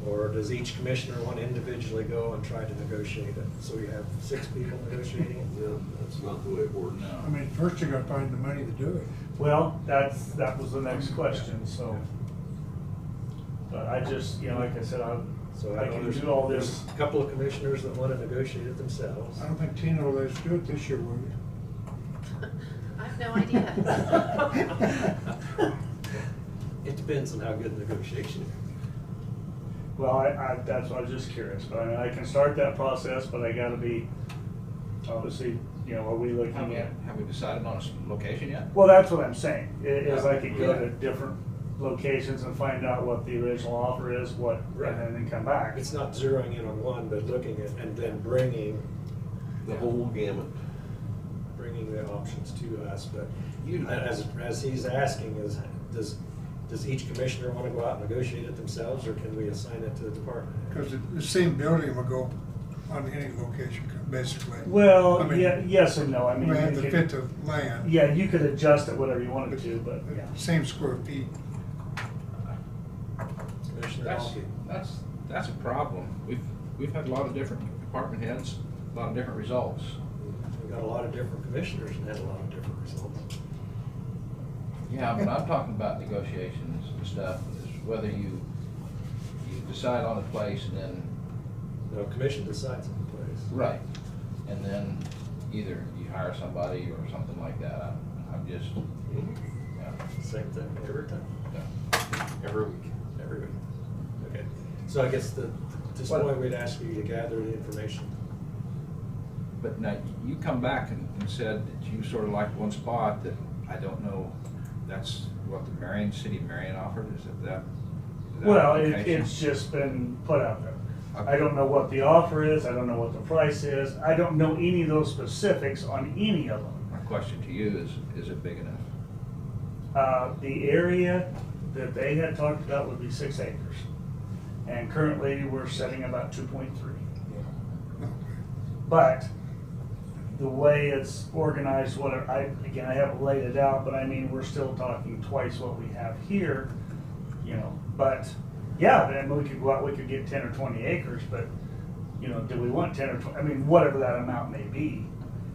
Or does each commissioner want to individually go and try to negotiate it? So we have 6 people negotiating it? Yeah, that's not the way it works. I mean, first you gotta find the money to do it. Well, that was the next question, so. But I just, you know, like I said, So I know can there's- do all there's this. a couple of commissioners that want to negotiate it themselves. I don't think Tina will let us do it this year, will you? no idea. It depends on how good the negotiation is. Well, that's why I was just curious, but I mean, I can start that process, but I gotta be, obviously, you know, are we looking at? Have we decided on a location yet? Well, that's what I'm saying, is I could go to different locations and find out what the original offer is, what, Right. and then come back. It's not zeroing in on one, but looking at, and then bringing The whole gamut. the options to us, but as he's asking is, does each commissioner want to go out and negotiate it themselves, or can we assign it to the department? Because the same building will go on any location, basically. Well, I mean, yeah, yes and no, I mean. We have you to could- fit the land. Yeah, you could adjust it whatever you wanted to, but, yeah. Same square feet. Commissioner Alke. That's a problem. We've had a lot of different department heads, a lot of different results. We've got a lot of different commissioners and had a lot of different results. Yeah, but I'm talking about negotiations and stuff, is whether you decide on a place and then. No, commission decides on the place. Right. And then either you hire somebody or something like that. I'm just, yeah. Same thing every time. Yeah. Every week. Every week. Okay. So I guess at this point, we'd ask you to gather the information. But now, you come back and said that you sort of liked one spot that I don't know, that's what the city of Marion offered, is it that? Well, location? it's just been put out there. Okay. I don't know what the offer is, I don't know what the price is, I don't know any of those specifics on any of them. My question to you is it big enough? The area that they had talked about would be 6 acres. And currently, we're setting about 2.3. But the way it's organized, whatever, I haven't laid it out, but I mean, we're still talking twice what we have here, you know, but yeah, then we could go out, we could get 10 or 20 acres, but, you know, do we want 10 or 20, I mean, whatever that amount may be.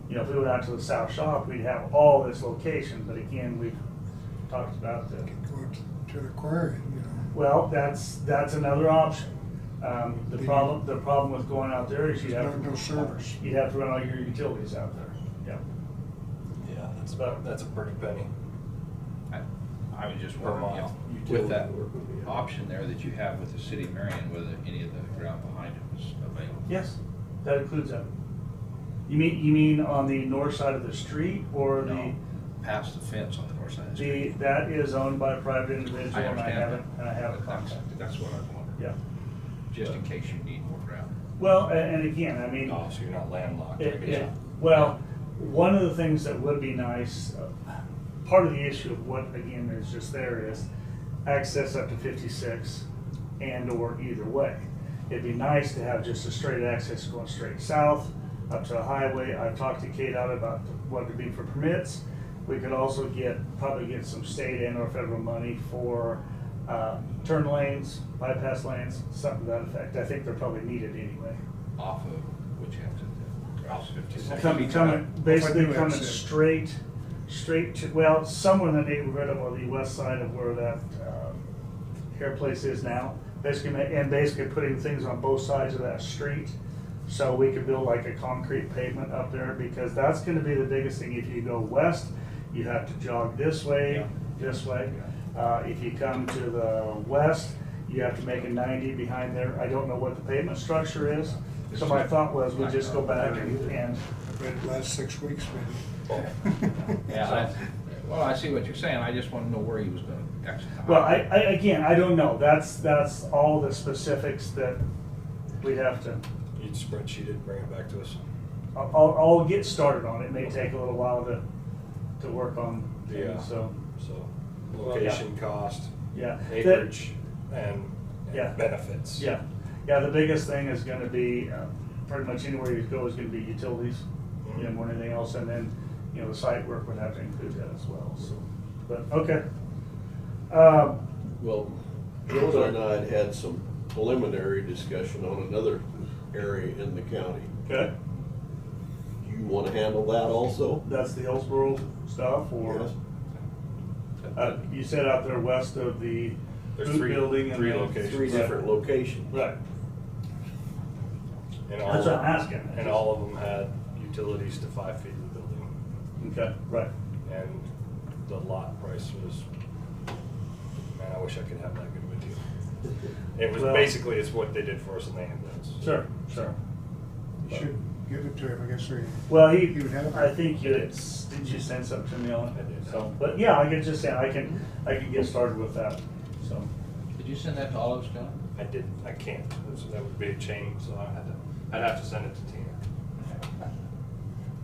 You know, if we went out to the South Shop, we'd have all this location, but again, we've talked about the, Go to the quarry, you know. well, that's another option. The problem with going out there is you'd have to. No service. You'd have to run all your utilities out there, yeah. Yeah, that's a pretty penny. I was just Per wondering mile. if, with that option there that you have with the city of Marion, whether any of the ground behind it was available. Yes, that includes that. You mean on the north side of the street or No, past the fence on the north side of the street. that is owned by a private individual I and I understand haven't that. contacted. That's what I wondered. Yeah. Just in case you need more ground. Well, and again, I mean. Oh, so you're not landlocked. I guess. Well, one of the things that would be nice, part of the issue of what, again, is just there is access up to 56 and or either way. It'd be nice to have just a straight access going straight south up to the highway. I've talked to Kate out about what it'd be for permits. We could also probably get some state and or federal money for turn lanes, bypass lanes, something to that effect. I think they're probably needed anyway. Off of which exit? Off 56. Basically coming Exit. straight to, well, somewhere in the neighborhood of, on the west side of where that hair place is now. Basically putting things on both sides of that street. So we could build like a concrete pavement up there, because that's gonna be the biggest thing. If you go west, you have to jog this way, this way. If you come to the west, you have to make a 90 behind there. I don't know what the pavement structure is. So my thought was we just go back and For the last 6 weeks, maybe. Yeah, well, I see what you're saying. I just want to know where he was going to exit. well, I don't know. That's all the specifics that we'd have to. You'd spreadsheet it, bring it back to us. I'll get started on it. It may take a little while to work on Yeah. things, so. So, location, cost, Yeah. acreage, and Yeah. benefits. Yeah, the biggest thing is gonna be, pretty much anywhere you go is gonna be utilities, you know, more than anything else, and then, you know, the site work would have to include that as well, so, but, okay. Well, Joe and I had some preliminary discussion on another area in the county. Okay, Do you want to handle that also? that's the Hillsborough stuff, or? Yes. You said out there west of the There's food three building and. three then- locations. 3 different locations. Right, And all that's what of I'm them- asking. And all of them had utilities to 5 feet of the building. Okay, right, and the lot price was, man, I wish I could have that good of a deal. It was Well- basically, it's what they did for us in the ambulance. Sure. You should give it to him, I guess, so Well, he would have it. I think did you send something to me on I it? did. So, but yeah, I could just say, I can get started with that, so. Did you send that to all of us, John? I didn't, I can't, so that would be a change, so I'd have to send it to Tina.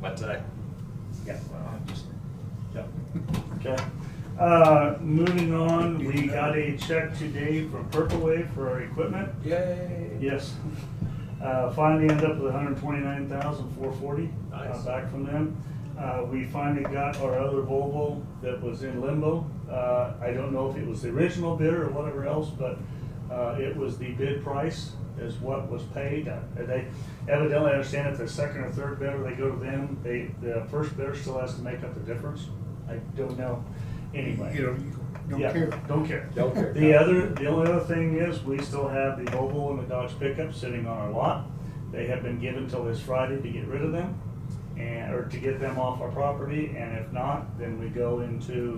But, Yeah, well, just, yeah, okay. Moving on, we got a check today from Purple Wave for our equipment. yay! Yes. Finally ended up with $129,440 Nice. back from them. We finally got our other Volvo that was in limbo. I don't know if it was the original bidder or whatever else, but it was the bid price is what was paid. They evidently understand if the second or third bidder, they go to them. The first bidder still has to make up the difference. I don't know. Anyway. You don't Yeah, care. Don't care. Don't care. The only other thing is, we still have the Volvo and the Dodge pickup sitting on our lot. They have been given till this Friday to get rid of them, or to get them off our property, and if not, then we go into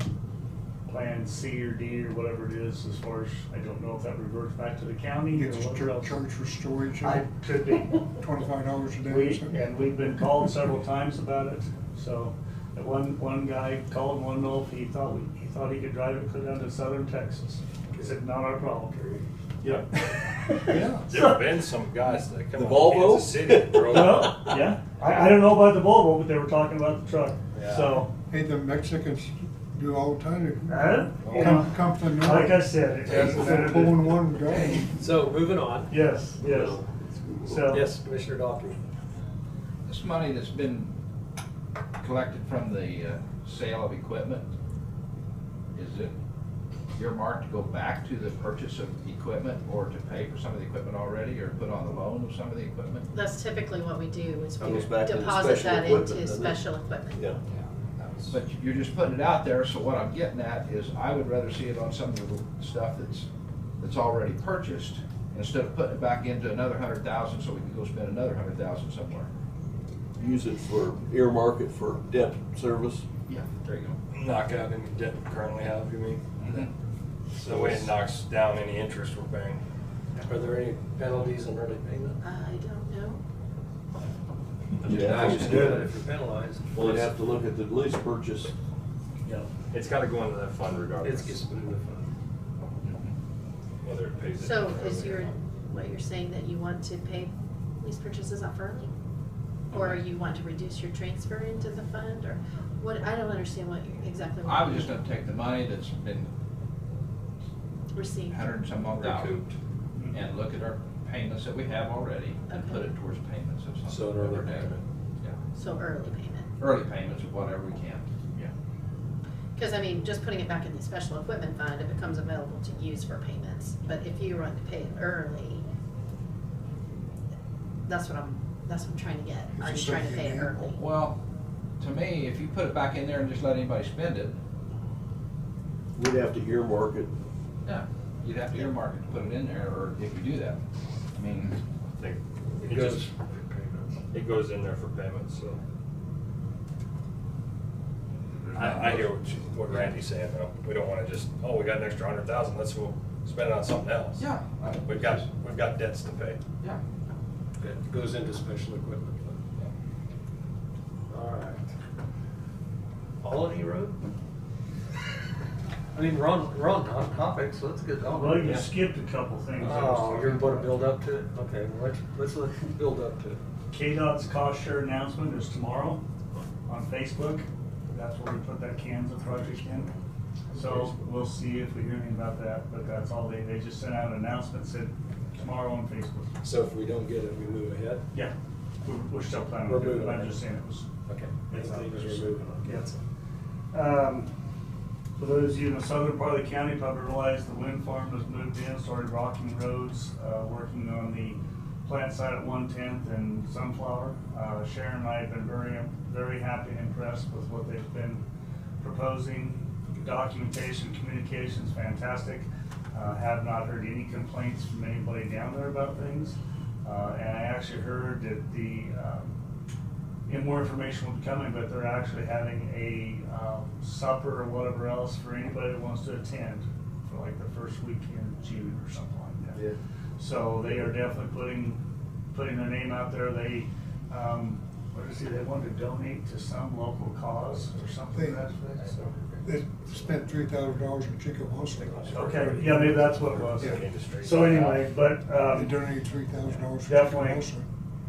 Plan C or D or whatever it is, as far as, I don't know if that reverts back to the county or Gets whatever else. charged for storage, Could be. $25 a day or something. And we've been called several times about it, so, one guy called and wanted to know if he thought he could drive it clear down to southern Texas. He said, not our problem. Yep. Yeah. There been some guys that come The up Volvo? to Kansas City and drove. Well, yeah, I don't know about the Volvo, but they were talking about the truck, Yeah. so. Hey, the Mexicans do all the time. You know, Come from the like I north. said, it doesn't They're pulling matter. one guy. So, moving on. Yes, so. Yes, Commissioner Doherty. This money that's been collected from the sale of equipment, is it earmarked to go back to the purchase of equipment or to pay for some of the equipment already or put on the loan of some of the equipment? That's typically what we do, is we Goes back into deposit special that equipment, into doesn't it? special equipment. Yeah. But you're just putting it out there, so what I'm getting at is I would rather see it on some of the stuff that's already purchased, instead of putting it back into another 100,000 so we can go spend another 100,000 somewhere. Use it for, earmark it for debt service. Yeah, there you go. Knock out any debt we currently have, you mean? So that way it knocks down any interest we're paying. Are there any penalties on early payment? I don't know. Yeah. I just do it if you're penalized. Well, you'd have to look at the lease purchase. Yeah. It's gotta go into that fund regardless. It gets put in the fund. Whether it pays it. So what you're saying, that you want to pay lease purchases off early? Or you want to reduce your transfer into the fund, or what, I don't understand exactly what. I was just gonna take the money that's been Received. 100 and some odd thousand Recouped. and look at our payments that we have already and put it towards payments of So something. an early other day. payment. Yeah, So early payment. early payments of whatever we can, yeah. Because, I mean, just putting it back in the special equipment fund, it becomes available to use for payments. But if you want to pay it early, that's what I'm trying to get. Are you trying to pay it early? Well, to me, if you put it back in there and just let anybody spend it, We'd have to earmark it. yeah, you'd have to earmark it to put it in there, or if you do that. I mean, I think It goes for payments. it goes in there for payments, so. I hear what Randy's saying though. We don't wanna just, oh, we got an extra 100,000, let's go spend it on something else. yeah. We've got debts to pay. Yeah. It goes into special equipment fund. All right. Holiday Road? I mean, we're on topic, so let's get on. Well, you Yeah. skipped a couple things. Oh, you're going to build up to it? Okay, well, let's build up to it. KDOT's cost share announcement is tomorrow on Facebook. That's where we put that Kansas project in. So we'll see if we hear anything about that, but that's all they just sent out an announcement, said tomorrow on Facebook. So if we don't get it, we move ahead? Yeah, we're still planning We're on doing it, moving I'm on. just saying it was. Okay. It's out Things there. are moving on. Yeah. For those of you in the southern part of the county, probably realize the wind farm has moved in, started rocking roads, working on the plant site at 110th and Sunflower. Sharon and I have been very happy and impressed with what they've been proposing. Documentation, communication's fantastic. Have not heard any complaints from anybody down there about things. And I actually heard that the more information will be coming, but they're actually having a supper or whatever else for anybody that wants to attend for like the first week in June or something like that. Yeah. So they are definitely putting their name out there. They, what is it, they wanted to donate to some local cause or something to that effect, so. They spent $3,000 in chicken also. Okay, yeah, maybe that's what it was. Yeah. So anyway, but, They donated $3,000 for chicken definitely, also.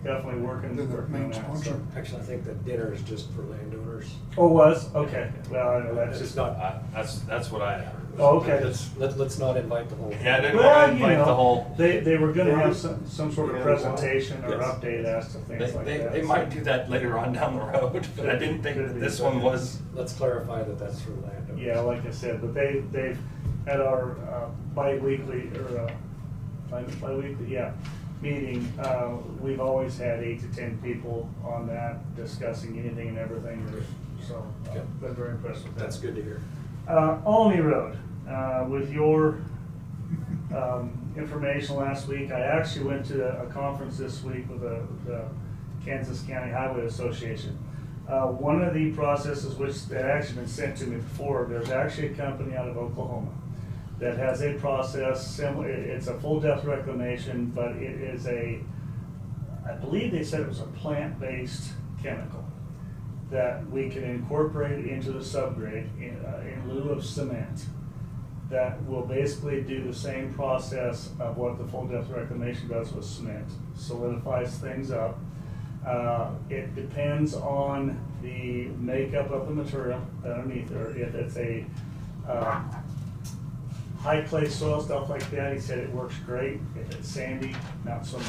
definitely working They're the on main that, so. sponsor. Actually, I think the dinner is just for landowners. Oh, was? Okay, well, I know that's It's just, not, That's what I heard. Oh, okay. let's not invite the whole. Yeah, I didn't well, want to you invite the know, whole. they were gonna have some sort of Yeah, presentation or yes. update as to things like that. They so. might do that later on down the road, but I didn't think that this one was. Let's clarify that that's for landowners. Yeah, like I said, but they've at our bi-weekly or bi-weekly, yeah, meeting, we've always had 8 to 10 people on that discussing anything and everything. So, been very impressed with that. That's good to hear. Olney Road, with your information last week, I actually went to a conference this week with the Kansas County Highway Association. One of the processes which had actually been sent to me before, there's actually a company out of Oklahoma that has a process similar, it's a full depth reclamation, but it is I believe they said it was a plant-based chemical that we can incorporate into the subgrade in lieu of cement, that will basically do the same process of what the full depth reclamation does with cement, solidifies things up. It depends on the makeup of the material underneath there. If it's a high clay soil, stuff like that, he said it works great. If it's sandy, not so much.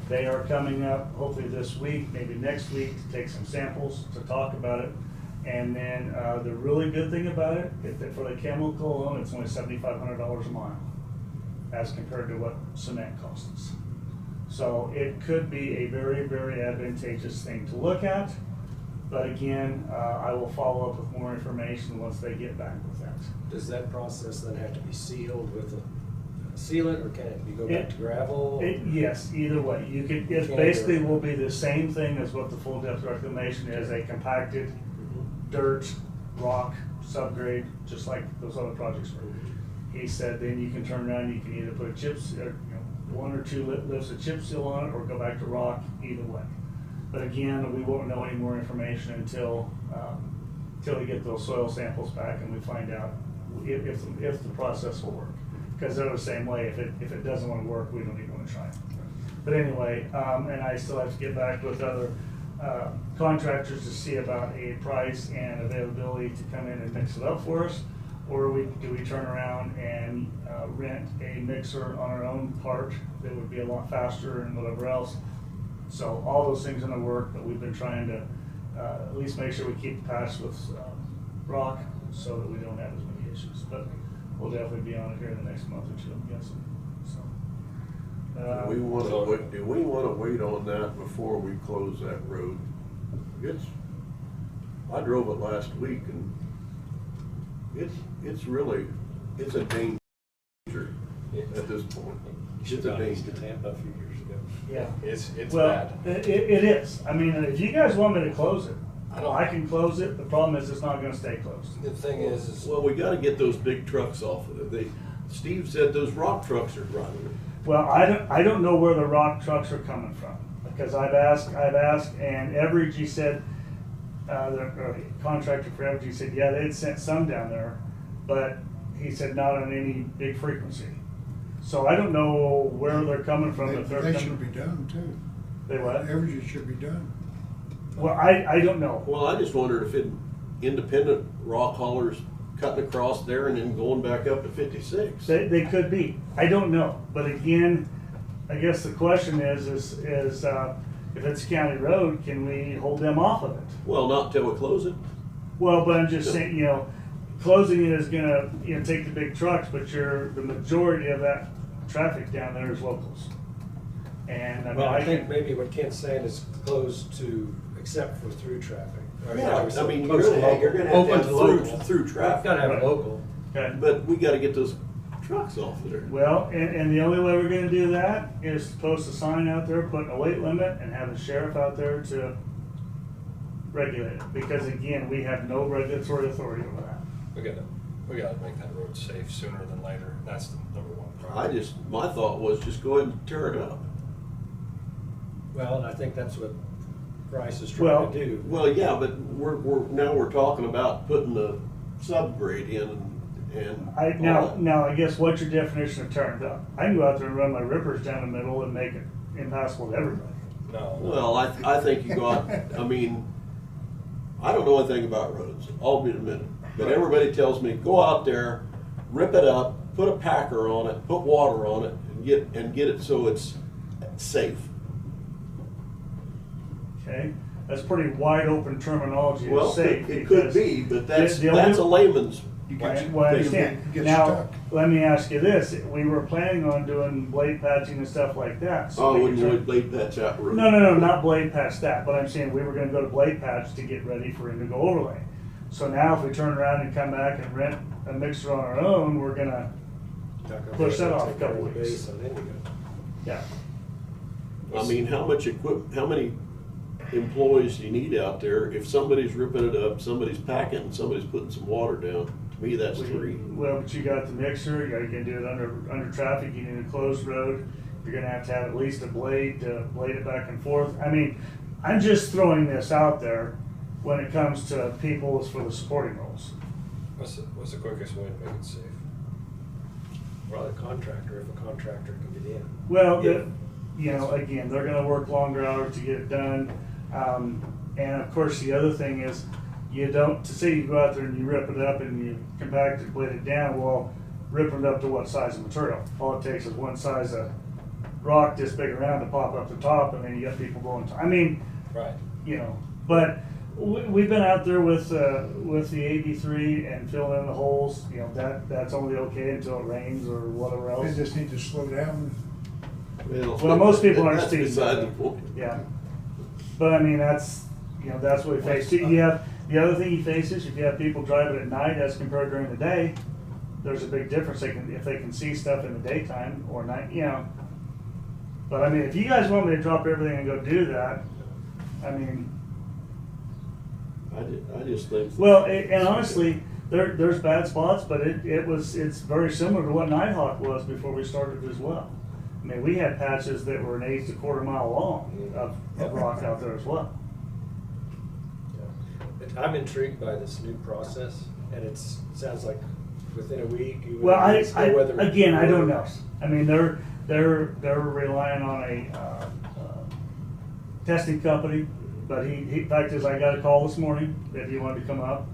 They are coming up hopefully this week, maybe next week, to take some samples to talk about it. And then the really good thing about it, for the chemical alone, it's only $7,500 a mile as compared to what cement costs us. So it could be a very, very advantageous thing to look at. But again, I will follow up with more information once they get back with that. Does that process then have to be sealed with a sealant, or can it go back to gravel? Yes, either way. You could, it basically will be the same thing as what the full depth reclamation is, a compacted dirt, rock, subgrade, just like those other projects were. He said then you can turn around, you can either put chips, or, 1 or 2 lifts of chip seal on it, or go back to rock, either way. But again, we won't know any more information until we get those soil samples back and we find out if the process will work. Because they're the same way. If it doesn't want to work, we don't even want to try it. But anyway, and I still have to get back with other contractors to see about a price and availability to come in and mix it up for us, or do we turn around and rent a mixer on our own part that would be a lot faster and whatever else. So all those things in the work, but we've been trying to at least make sure we keep the patch with rock so that we don't have as many issues. But we'll definitely be on it here in the next month or two, I'm guessing. So, Do we want to wait on that before we close that road? I drove it last week and it's a danger at this point. You should It's a have gone east danger. to Tampa a few years ago. yeah. It's Well, bad. it is. I mean, if you guys want me to close it, I don't- I can close it. The problem is it's not gonna stay closed. The thing is Well, we gotta get those big trucks off of it. Steve said those rock trucks are driving it. Well, I don't know where the rock trucks are coming from, because I've asked, and Evergy said, the contractor for Evergy said, yeah, they had sent some down there, but he said not on any big frequency. So I don't know where they're coming from. If they're They coming, should be done too. they what? Averages should be done. Well, I don't know. Well, I just wondered if independent rock haulers cutting across there and then going back up to 56. They could be. I don't know. But again, I guess the question is if it's a county road, can we hold them off of it? Well, not till we close it. Well, but I'm just saying, closing it is gonna, take the big trucks, but the majority of that traffic down there is locals. And well, I think maybe what Kent's saying is closed to, except for through traffic. Or, Yeah, so I mean, close to local. you're gonna have to Open have to through local. traffic. Gotta have Right. a local. Okay. But we gotta get those trucks off of there. Well, and the only way we're gonna do that is to post a sign out there putting a weight limit and have the sheriff out there to regulate it, because again, we have no regulatory authority over that. We gotta make that road safe sooner than later. That's the number one priority. my thought was just go ahead and tear it up. Well, and I think that's what Bryce is Well- trying to do. Well, yeah, but we're talking about putting the subgrade in and. all that. Now, I guess what's your definition of tearing it up? I can go out there and run my rippers down the middle and make it impassable to everybody. No. Well, I think you go out, I mean, I don't know anything about roads, I'll be in a minute. But everybody tells me, go out there, rip it up, put a packer on it, put water on it, and get it so it's safe. Okay, that's pretty wide open terminology. Well, It's safe it could because be, but that's the only- a layman's. You Well, get, well, I you understand. get Now, stuck. let me ask you this, we were planning on doing blade patching and stuff like that. so Oh, we wouldn't could you turn- blade patch out road? No, not blade patch that, but I'm saying we were gonna go to blade patch to get ready for him to go overlay. So now if we turn around and come back and rent a mixer on our own, we're gonna, Not gonna push be that able to off a take care couple of the weeks. base on Indigo. yeah. I mean, how many employees do you need out there? If somebody's ripping it up, somebody's packing, somebody's putting some water down, to me, that's three. Well, but you got the mixer, you can do it under traffic, you need a closed road, you're gonna have to have at least a blade to blade it back and forth. I mean, I'm just throwing this out there when it comes to people as for the supporting roles. What's the quickest way to make it safe? Well, a contractor, if a contractor can get in. Well, Yeah. you know, again, they're gonna work longer hours to get it done. And of course, the other thing is, you don't, to say you go out there and you rip it up and you compact it, blade it down, well, rip it up to what size of material? All it takes is one size of rock this big around to pop up the top, and then you got people going, I mean, Right. you know, but we've been out there with the AB3 and filling in the holes, you know, that's only okay until it rains or whatever else. They just need to slow down. Well, most people aren't That's speeding. beside the point. Yeah, but I mean, that's, you know, that's what we face. You have, the other thing you face is if you have people driving at night as compared during the day, there's a big difference. If they can see stuff in the daytime or night, you know. But I mean, if you guys want me to drop everything and go do that, I mean, I just think. well, and honestly, there's bad spots, but it's very similar to what Nighthawk was before we started as well. I mean, we had patches that were an eighth to quarter mile long of rock out there as well. Yeah. I'm intrigued by this new process, and it sounds like within a week. you would Well, at least know whether it again, I don't know. works. I mean, they're relying on a testing company, but in fact is, I got a call this morning that he wanted to come up.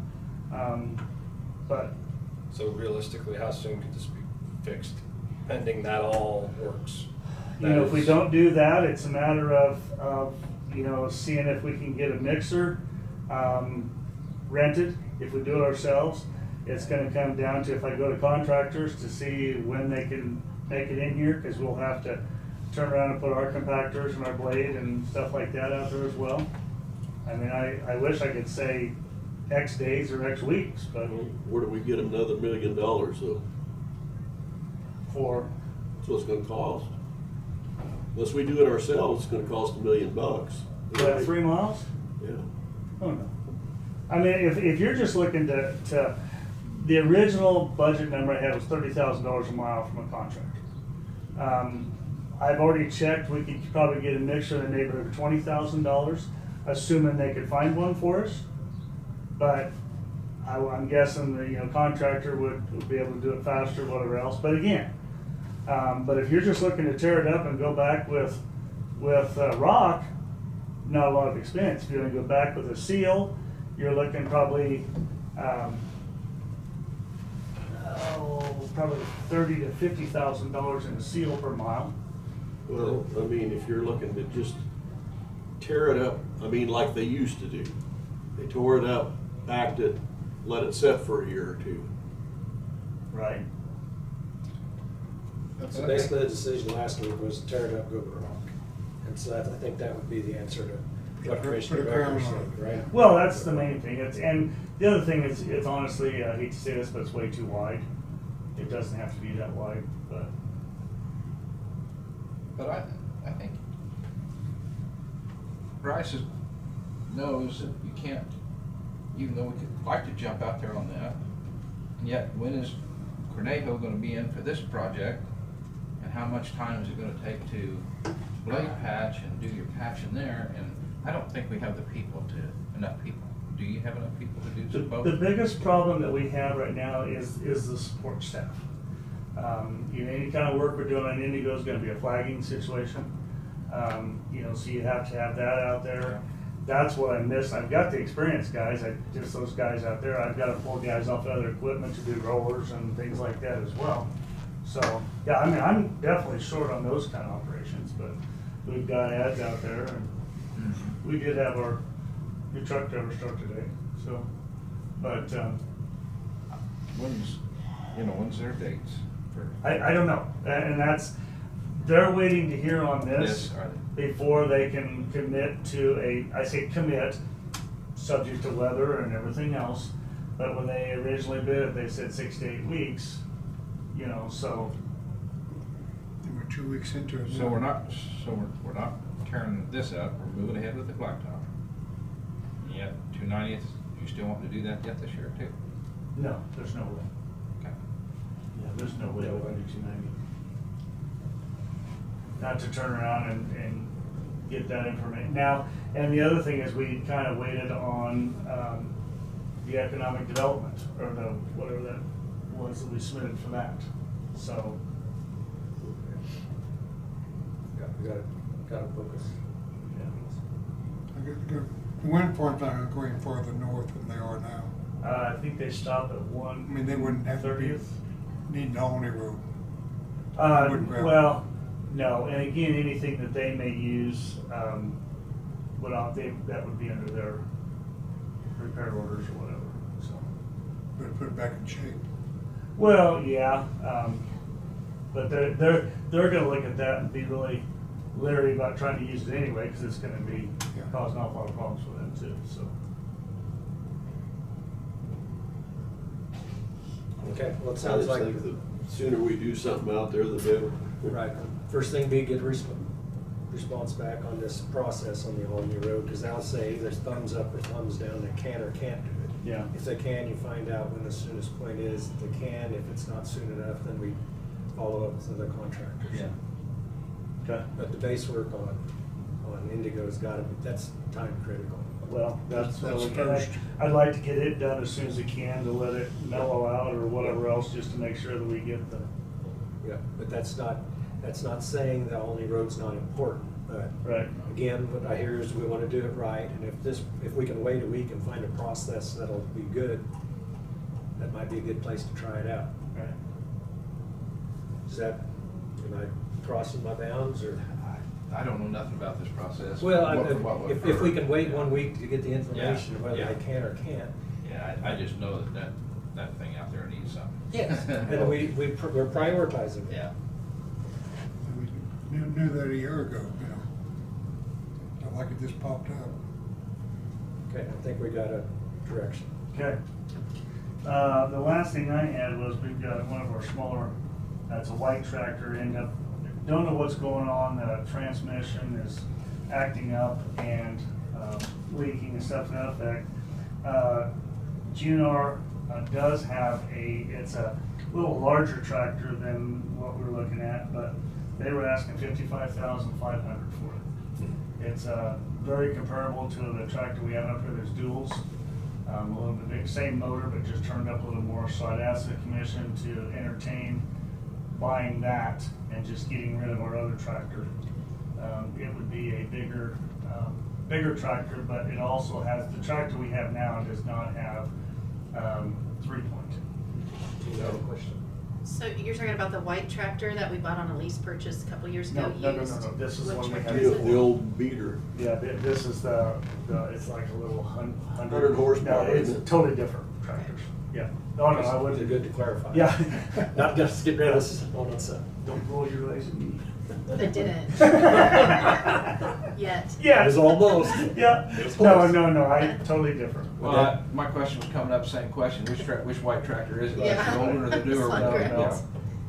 But So realistically, how soon could this be fixed, pending that all works? you know, if we don't do that, it's a matter of you know, seeing if we can get a mixer rented. If we do it ourselves, it's gonna come down to if I go to contractors to see when they can make it in here, because we'll have to turn around and put our compactors and our blade and stuff like that out there as well. I mean, I wish I could say X days or X weeks, but Where do we get another $1 million though? for, That's what it's gonna cost. Unless we do it ourselves, it's gonna cost $1 million. 3 miles? Yeah. Oh, no. I mean, if you're just looking to, the original budget number I had was $30,000 a mile from a contract. I've already checked, we could probably get a mixer in the neighborhood of $20,000, assuming they could find one for us. But I'm guessing the, you know, contractor would be able to do it faster, whatever else, but again, but if you're just looking to tear it up and go back with rock, not a lot of expense. If you're gonna go back with a seal, you're looking probably, probably $30,000 to $50,000 in a seal per mile. Well, I mean, if you're looking to just tear it up, I mean, like they used to do. They tore it up, packed it, let it set for a year or two. Right. So basically, the decision last week was tear it up, go to rock. And so I think that would be the answer to what Commissioner Put a crown Becker on said, it. right? Well, that's the main thing. And the other thing is, it's honestly, I hate to say this, but it's way too wide. It doesn't have to be that wide, but. But I think Bryce is knows that you can't, even though we could like to jump out there on that, and yet when is Cornejo gonna be in for this project? And how much time is it gonna take to blade patch and do your patching there? And I don't think we have the people enough people. Do you have enough people to do both? The biggest problem that we have right now is the support staff. You know, any kind of work we're doing on Indigo is gonna be a flagging situation. You know, so you have to have that out there. That's what I miss. I've got the experienced guys, just those guys out there. I've got to pull guys off other equipment to do rollers and things like that as well. So, yeah, I mean, I'm definitely short on those kind of operations, but we've got ads out there, and we did have our new truck driver start today, so, but, when's their dates for? I don't know, and that's, they're waiting to hear on this Yes, are before they can commit to I say commit, subject to weather and everything else, but when they originally bid, they said 6 to 8 weeks, you know, so. And we're 2 weeks into it. So we're not tearing this up, we're moving ahead with the blacktop. Yet, 290th, you still want to do that yet this year too? No, there's no way. Okay. Yeah, there's no way we're gonna do 290. Not to turn around and get that information. Now, and the other thing is we kind of waited on, the economic development, or the, whatever that was that we submitted for that, so. We gotta focus. The wind farms aren't going farther north than they are now. I think they stop at I mean, they wouldn't have to be 1/30th. needing the only road. Well, no, and again, anything that they may use, that would be under their repair orders or whatever, so. Better put it back in shape. Well, yeah, but they're gonna look at that and be really leery about trying to use it anyway, because it's gonna be causing an awful lot of problems for them too, so. Okay, well, it I sounds just like, think the sooner we do something out there, the better. right, first thing be get response back on this process on the all new road, because they'll say either thumbs up or thumbs down, they can or can't do it. Yeah. If they can, you find out when the soonest point is that they can. If it's not soon enough, then we follow up with other contractors. Yeah. Okay. But the base work on Indigo's gotta be, that's time critical. Well, that's first. I'd like to get it done as soon as I can to let it mellow out or whatever else, just to make sure that we get the. Yeah, but that's not saying the only road's not important, but. Right. Again, what I hear is we wanna do it right, and if we can wait a week and find a process that'll be good, that might be a good place to try it out. Right. Am I crossing my bounds, or? I don't know nothing about this process. Well, if we can wait Yeah. 1 week to get the information, Yeah, whether yeah. they can or can't. Yeah, I just know that thing out there needs something. Yes, and we're prioritizing it. Yeah. We knew that a year ago, you know. Not like it just popped up. Okay, I think we got a direction. Okay. The last thing I had was we've got one of our smaller, that's a white tractor, don't know what's going on, the transmission is acting up and leaking and stuff to that effect. GNR does have it's a little larger tractor than what we're looking at, but they were asking $55,500 for it. It's very comparable to the tractor we have up here that's duals. A little bit big, same motor, but just turned up a little more. So I'd ask the commission to entertain buying that and just getting rid of our other tractor. It would be a bigger tractor, but it also has, the tractor we have now does not have 3-point. Do you have a question? So you're talking about the white tractor that we bought on a lease purchase a couple years ago? No, used? this is What one we tractor have. is it? The old beater. Yeah, this is it's like a little 100 horsepower, No, it's isn't it? totally different tractors. Yeah. No, I It's wouldn't. good to clarify. Yeah. Not just get rid of this on its own. Don't roll your legs at me. They didn't. Yet. Yeah. It was almost. Yeah. It was No, close. no, totally different. Well, my question was coming up, same question, which white tractor is it? Yeah. The older or the newer? It's like one? correct. Yeah.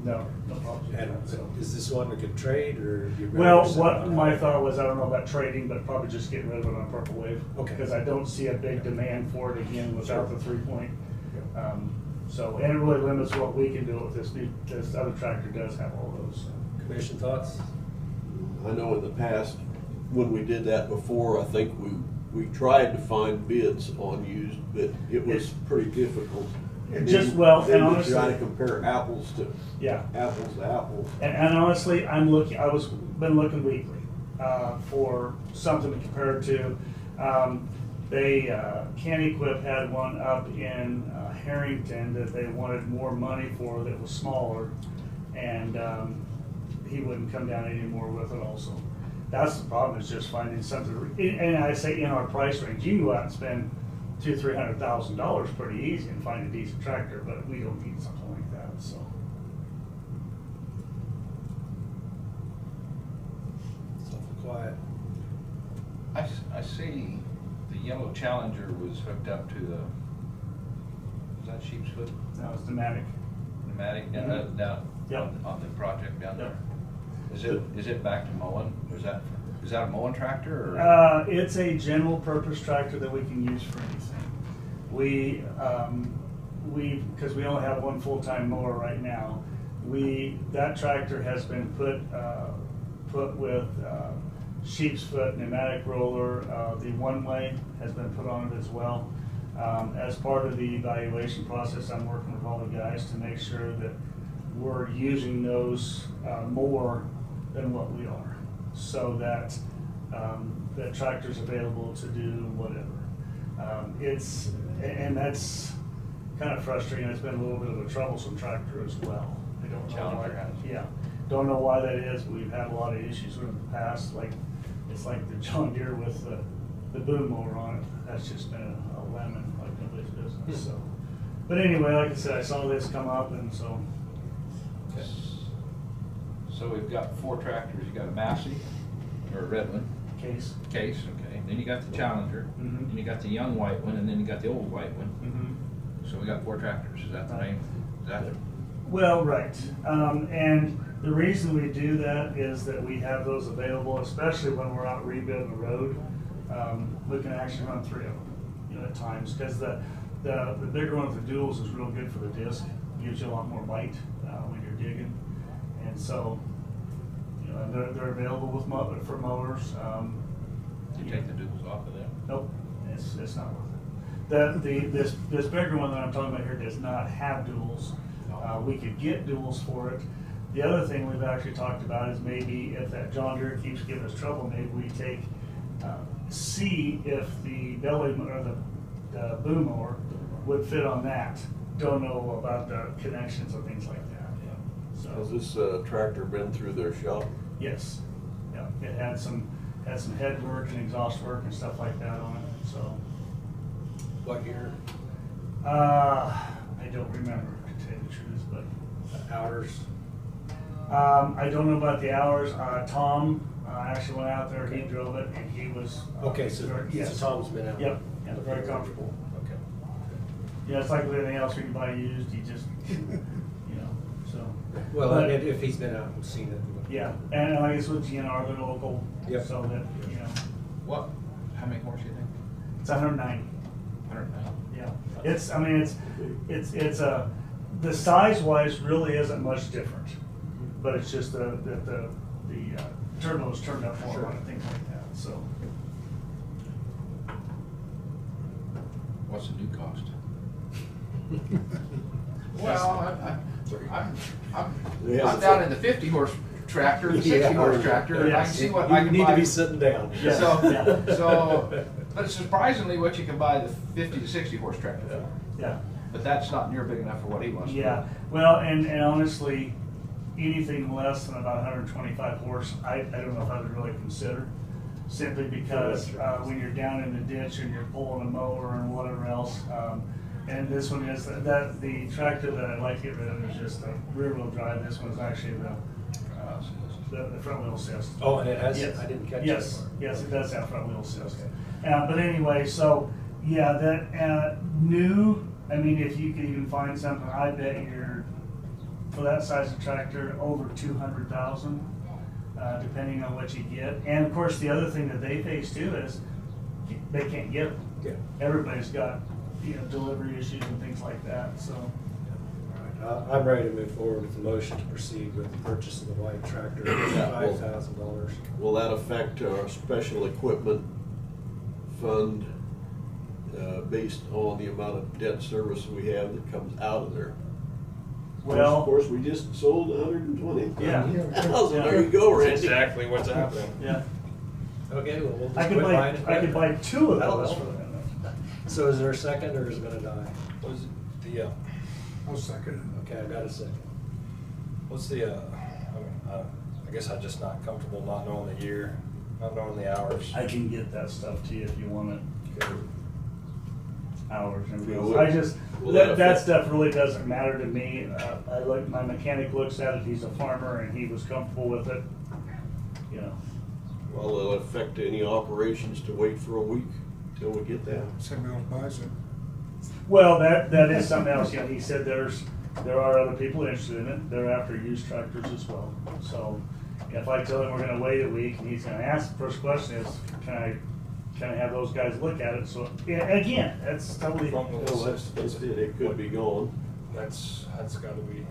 No, no problems with And that, so. is this one we could trade, or? you'd rather Well, send what it? my thought was, I don't know about trading, but probably just getting rid of it on Purple Wave. Okay. Because I don't see a big demand for it again without the 3-point. So, and it really limits what we can do with this other tractor does have all those. Commission thoughts? I know in the past, when we did that before, I think we tried to find bids on used, but it was pretty difficult. It just, well, and Then we honestly. try to compare apples to Yeah. apples. And honestly, been looking weekly, for something to compare it to. Can Equip had one up in Harrington that they wanted more money for that was smaller, and he wouldn't come down anymore with it also. That's the problem, is just finding something, and I say in our price range, you can go out and spend $200,000-300,000 pretty easy and find a decent tractor, but we don't need something like that, so. It's awful quiet. I see the yellow Challenger was hooked up to the, is that Sheep's Foot That was Dematic. pneumatic Mhm. down Yep. on the project down Yep. there? Is it back to mowing, or is that a mowing tractor, or? It's a general purpose tractor that we can use for anything. Because we only have one full-time mower right now, that tractor has been put with sheep's foot pneumatic roller. The one-way has been put on it as well. As part of the evaluation process, I'm working with all the guys to make sure that we're using those more than what we are, so that that tractor's available to do whatever. And that's kind of frustrating. It's been a little bit of a troublesome tractor as well. I don't know why. Challenger has. Yeah, don't know why that is. We've had a lot of issues with it in the past. It's like the John Deere with the boom mower on it. That's just been a lemon like nobody's business. So, but anyway, like I said, I saw this come up, and so. Okay. So we've got 4 tractors. You got a Massey, or a red one, Case. Case, okay. Then you got the Challenger, Mhm. then you got the young white one, and then you got the old white one. Mm-hmm. So we got 4 tractors. Is that the name? Is that the? Well, right. And the reason we do that is that we have those available, especially when we're out rebuilding the road. We can actually run 3 of them, at times, because the bigger one with the duals is real good for the disc. Gives you a lot more bite when you're digging, and so they're available for mowers. You take the duals off of them? Nope, it's not worth it. This bigger one that I'm talking about here does not have duals. We could get duals for it. The other thing we've actually talked about is maybe if that John Deere keeps giving us trouble, maybe we see if the belly or the boom mower would fit on that. Don't know about the connections and things like that. So Has this tractor been through their shop? yes, yeah, it had some head work and exhaust work and stuff like that on it. So What year? I don't remember, to tell you the truth, but. Hours? I don't know about the hours. Tom actually went out there, he drove it, and he was. Okay, so Yes. Tom's been out. Yep, yeah, very comfortable. Okay. Yeah, it's like with anything else we can buy used, you just, so. Well, But- if he's been out and seen it. Yeah, and like it's with GNR, they're local, Yep. so that, What? How many horse do you think? it's 190. 109? Yeah, it's the size wise really isn't much different, but it's just the turbo's turned up more on it, things like that, so. What's the new cost? Well, I'm down in the 50 horse tractor, the 60 horse tractor, and I can see what I You can need to buy. be sitting down. Yeah. So, but it's surprisingly what you can buy the 50 to 60 horse tractor for. Yeah, But that's not near big enough for what he wants to do. yeah, well, and honestly, anything less than about 125 horse, I don't know if I would really consider. Simply because when you're down in the ditch and you're pulling a mower and whatever else, and this one is, the tractor that I'd like to get rid of is just the rear wheel drive. This one's actually the front wheel assist. Oh, and it has, Yes. I didn't catch that Yes, part. yes, it does have front wheel assist. But anyway, so, yeah, that new, I mean, if you can even find something, I bet you're for that size of tractor, over 200,000, depending on what you get. And of course, the other thing that they face too is they can't get them. Yeah. Everybody's got, delivery issues and things like that, so. All right, I'm ready to move forward with the motion to proceed with the purchase of the white tractor, $5,000. Will that affect our special equipment fund, based on the amount of debt service we have that comes out of there? Well, Of course, we just sold 120. Yeah. There you go, That's Randy. exactly what's happening. yeah, Okay, well, we'll just I could quit buying buy, I could buy 2 of That'll those help. for them. So is there a second, or is it gonna die? What is it, the, I'll second Okay, I've got a second. what's the, I guess I'm just not comfortable not knowing the year, not knowing the hours. I can get that stuff to you if you want it. Okay. Hours and Yeah, everything will- else. I just, will that that affect- stuff really doesn't matter to me. I look, my mechanic looks at it, he's a farmer and he was comfortable with it, Well, it'll affect any operations to wait for a week till we get that. Somebody else buys it. Well, that is something else, he said there are other people interested in it, they're after used tractors as well. So if I tell him we're gonna wait a week and he's gonna ask, the first question is, can I have those guys look at it? So, yeah, again, that's totally. From the Well, that's it, it could be gone. That's gotta be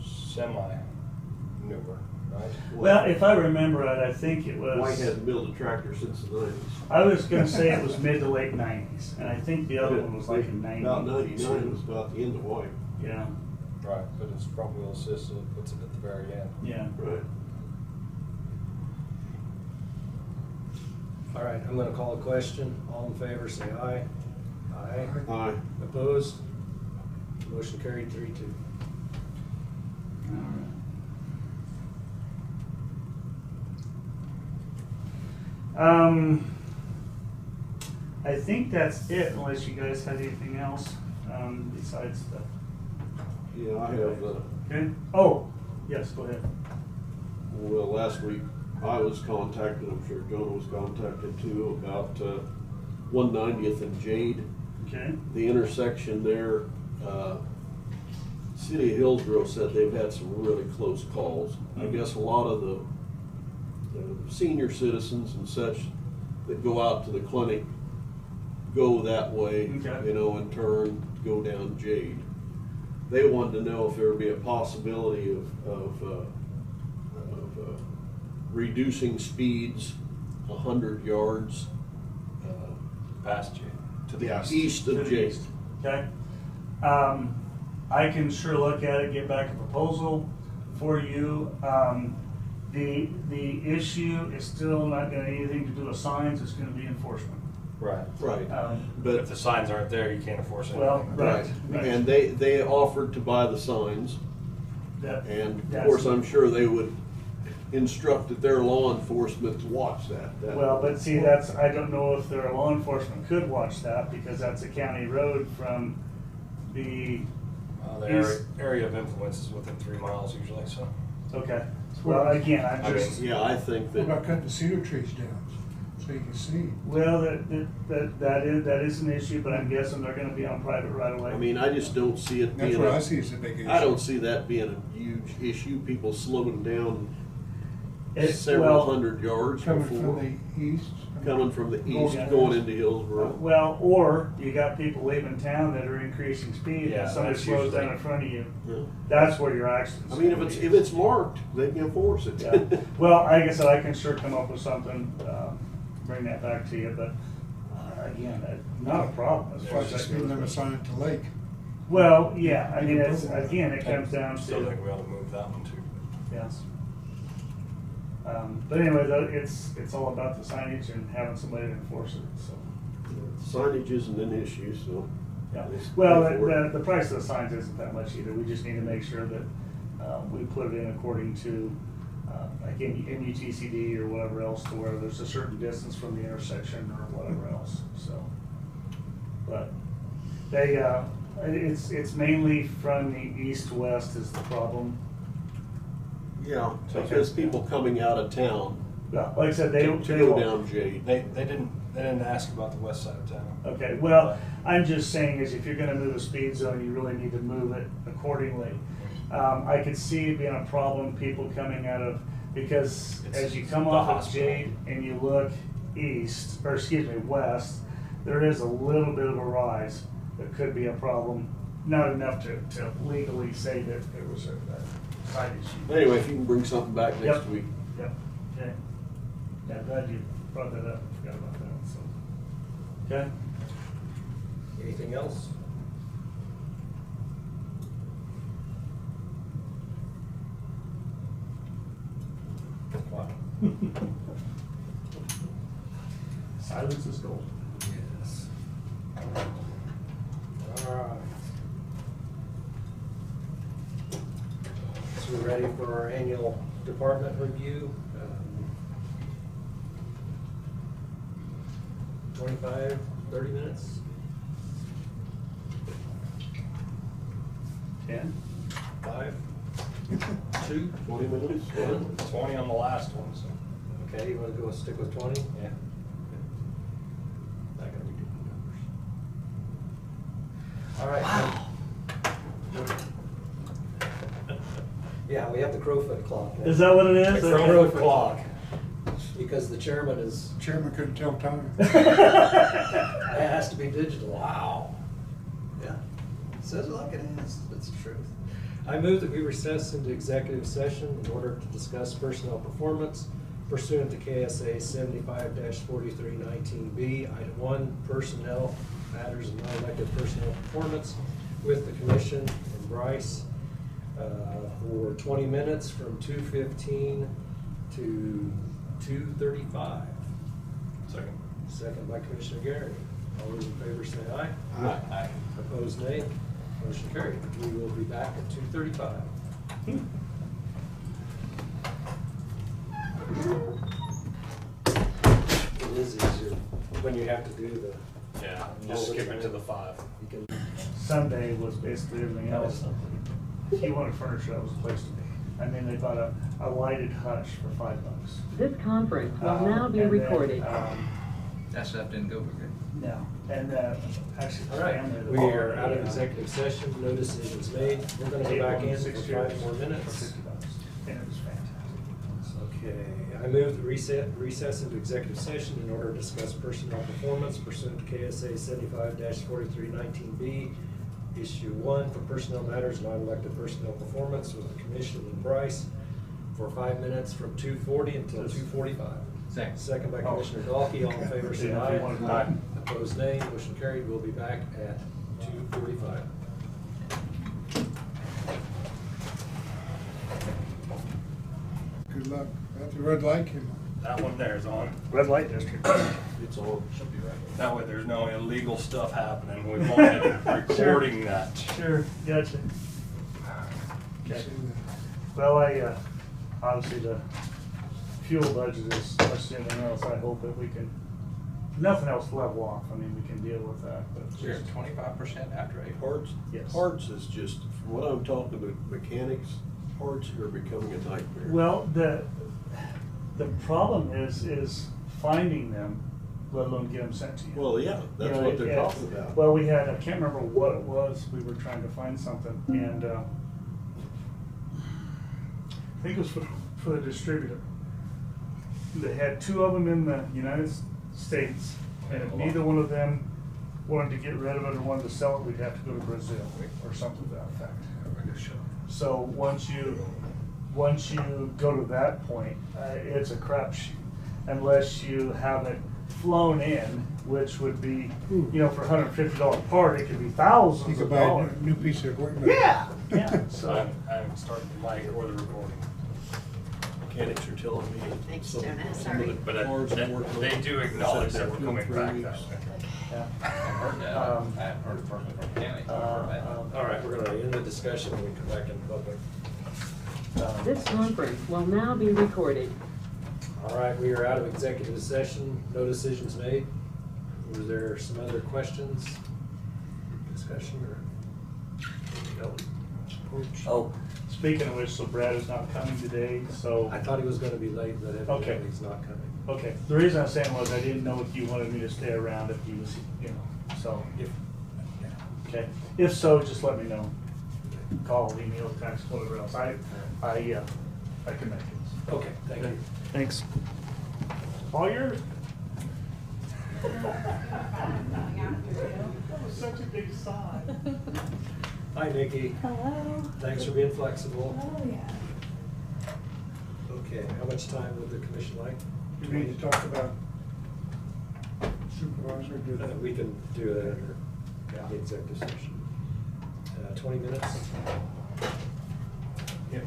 semi-newer, right? Well, if I remember right, I think it was. White hasn't built a tractor since the 90s. I was gonna say it was mid to late 90s, and I think the other one was like in 92. About 99 was about the end of White. Yeah, Right, but it's front wheel assist, so it puts it at the very end. yeah. Right. All right, I'm gonna call a question. All in favor, say aye. Aye. Aye. Opposed? Motion carried 3-2. I think that's it, unless you guys had anything else, besides the, Yeah, I have, okay? Oh, yes, go ahead. well, last week I was contacted, I'm sure Jonah was contacted too, about 190th and Jade. Okay, The intersection there, City of Hillsborough said they've had some really close calls. I guess a lot of the senior citizens and such that go out to the clinic go that way, Okay. and turn, go down Jade. They wanted to know if there would be a possibility of reducing speeds 100 yards Past you, to the east east. To of the Jade. east. Okay. I can sure look at it, get back a proposal for you. The issue is still not gonna have anything to do with signs, it's gonna be enforcement. Right. Right. But if But, the signs aren't there, you can't enforce anything. Well, right. and they offered to buy the signs. That- And of that's- course, I'm sure they would instruct their law enforcement to watch that. Well, but see, I don't know if their law enforcement could watch that, because that's a county road from the, The area of influence is within 3 miles usually, so. okay. Well, again, I I'm just, Yeah, I think What about that, cutting the cedar trees down so you can see? well, that is an issue, but I'm guessing they're gonna be on private right away. I mean, I just don't see it That's being, what I see as a big issue. I don't see that being a huge issue, people slowing down It's- several well, hundred yards Coming from before, the east. coming from the east, yeah. going into Hillsborough. Well, or you got people leaving town that are increasing speed, Yeah, and somebody that's slows usually- down in front of you. Yeah. That's where your accidents. I mean, if it's marked, they can enforce it. Yeah. Well, like I said, I can sure come up with something, bring that back to you, but, again, not a problem as It's far like as the that speed goes. limit sign at the lake. Well, yeah, I mean, it's, again, it comes down Still to, think we ought to move that one too. yes. But anyway, though, it's all about the signage and having somebody to enforce it, so, Signage isn't an issue, so. yeah. let's Well, pay for it. the price of the signs isn't that much either, we just need to make sure that, we put it in according to, like MUTCD or whatever else, to where there's a certain distance from the intersection or whatever else, so. But they, it's mainly from the east-west is the problem. Yeah, because people coming out of town Yeah, like I said, they to don't. go down Jade. They didn't ask about the west side of town. Okay, well, I'm just saying is if you're gonna move a speed zone, you really need to move it accordingly. I could see it being a problem, people coming out of, because It's as you come the off of hospital. Jade and you look east, or excuse me, west, there is a little bit of a rise that could be a problem. Not enough to legally say that it was a side issue. Anyway, if you can bring something back next Yep. week. Yep, okay. Yeah, glad you brought that up, forgot about that, so. Okay? Anything else? Wow. Silence is gold. Yes. All right. So we're ready for our annual department review. 25, 30 minutes? 10? 5? 2? 20 minutes? 1? 20 on the last one, so. Okay, you wanna go stick with 20? Yeah. Not gonna be doing numbers. All right. Wow. Yeah, we have the Crowfoot clock now. Is that what it is? The Crowfoot clock. Because the chairman is, Chairman couldn't tell time. it has to be digital. Wow. Yeah, says it like it is, that's the truth. I move that we recess into executive session in order to discuss personnel performance pursuant to KSA 75-4319B, Item 1, personnel matters and non-elected personnel performance with the commission and Bryce for 20 minutes from 2:15 to 2:35. Second. Second by Commissioner Gary. All those in favor say aye. Aye. Opposed, nay. Motion carried. We will be back at 2:35. It is easier when you have to do the. Yeah, just skip it to the 5. You can. Sunday was basically everything else. If you wanted furniture, that was the place to be. I mean, they bought a lighted hutch for $5. This conference will now be And then, recorded. That stuff didn't go very good. No, and actually, All the right, family. that we bought are it, out of executive session, no decisions made. We're gonna go back in for 5 more For minutes. $50, and it was fantastic. Okay, I move to recess into executive session in order to discuss personnel performance pursuant to KSA 75-4319B, Issue 1 for personnel matters, non-elected personnel performance with the commission and Bryce for 5 minutes from 2:40 until 2:45. Second. Second by Commissioner Dalkey, all in favor say Yeah, if you wanted aye. to- Opposed, nay. Motion carried. We'll be back at 2:45. Good luck. That's a red light came on. That one there is on. Red light district. It's on. Should be right. That way there's no illegal stuff happening. We wanted recording that. Sure, gotcha. Okay. Well, obviously the fuel budget is much as anything else. I hope that we can, nothing else level off. I mean, we can deal with that, but You're just, at 25% after April. Parts, Yes. parts is just, from what I'm talking about mechanics, parts are becoming a nightmare. well, the problem is finding them, let alone get them sent to you. Well, yeah, that's You know, what they're it's- talking about. Well, we had, I can't remember what it was, we were trying to find something, and, I think it was for the distributor. They had 2 of them in the United States, and if neither one of them wanted to get rid of it or wanted to sell it, we'd have to go to Brazil or something to that effect. So once you go to that point, it's a crapshoot unless you have it flown in, which would be, for $150 part, it could be You thousands could of buy dollars. a new piece of equipment. Yeah, yeah, So so, I haven't started the mic or the recording. Mechanics are telling me. that Thanks, some- Jonah. some of Sorry. the But cars I'm working on they do acknowledge that we're two and coming 3 back weeks. that way. yeah. I haven't heard that. Um, I haven't heard it personally from Kenny. All right, we're gonna end the discussion when we come back in public. This conference will now be recorded. All right, we are out of executive session, no decisions made. Was there some other questions, discussion, or? No? Oh, speaking of which, so Brad is not coming today, so. I thought he was gonna be late, but Okay. evidently he's not coming. Okay, the reason I was saying was I didn't know if you wanted me to stay around if he was, so, If, okay. If so, just let me know. call, email, text, whatever else. I can make it. Okay, thank you. Thanks. All yours. That was such a big sigh. Hi, Nikki. Hello. Thanks for being flexible. Oh, yeah. Okay, how much time would the commission like? Do we need to talk about supervisor? We can do that under the executive session. 20 minutes? Yep.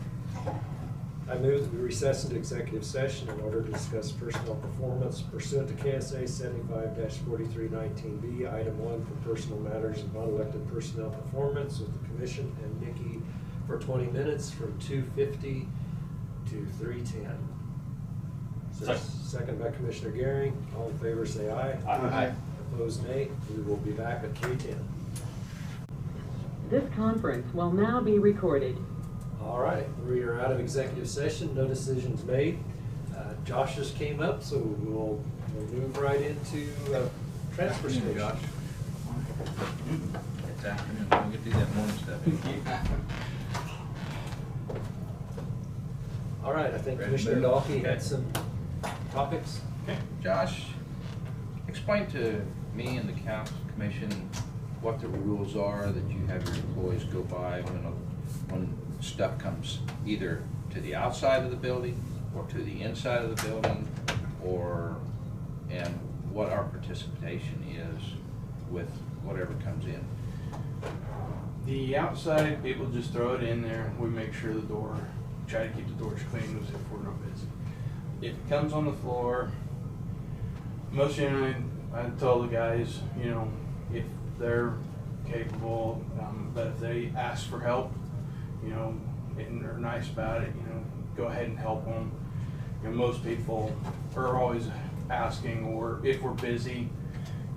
I move that we recess into executive session in order to discuss personnel performance pursuant to KSA 75-4319B, item 1 for personal matters and non-elected personnel performance with the commission and Nikki for 20 minutes from 2:50 to 3:10. Second by Commissioner Gehring. All in favor say aye. Aye. Opposed nay. We will be back at 3:10. This conference will now be recorded. All right, we are out of executive session, no decisions made. Josh just came up, so we'll move right into transfer station. Josh. It's afternoon, we'll get to do that morning stuff. All right, I think Ready to Commissioner move? Dahlke Okay. had some topics. Okay, Josh, explain to me and the council commission what the rules are that you have your employees go by when stuff comes either to the outside of the building or to the inside of the building, and what our participation is with whatever comes in. The outside, people just throw it in there. We make sure the door, try to keep the doors clean as if we're not busy. If it comes on the floor, most generally, I tell the guys, you know, if they're capable, but if they ask for help, you know, and they're nice about it, you know, go ahead and help them. You know, most people are always asking, or if we're busy,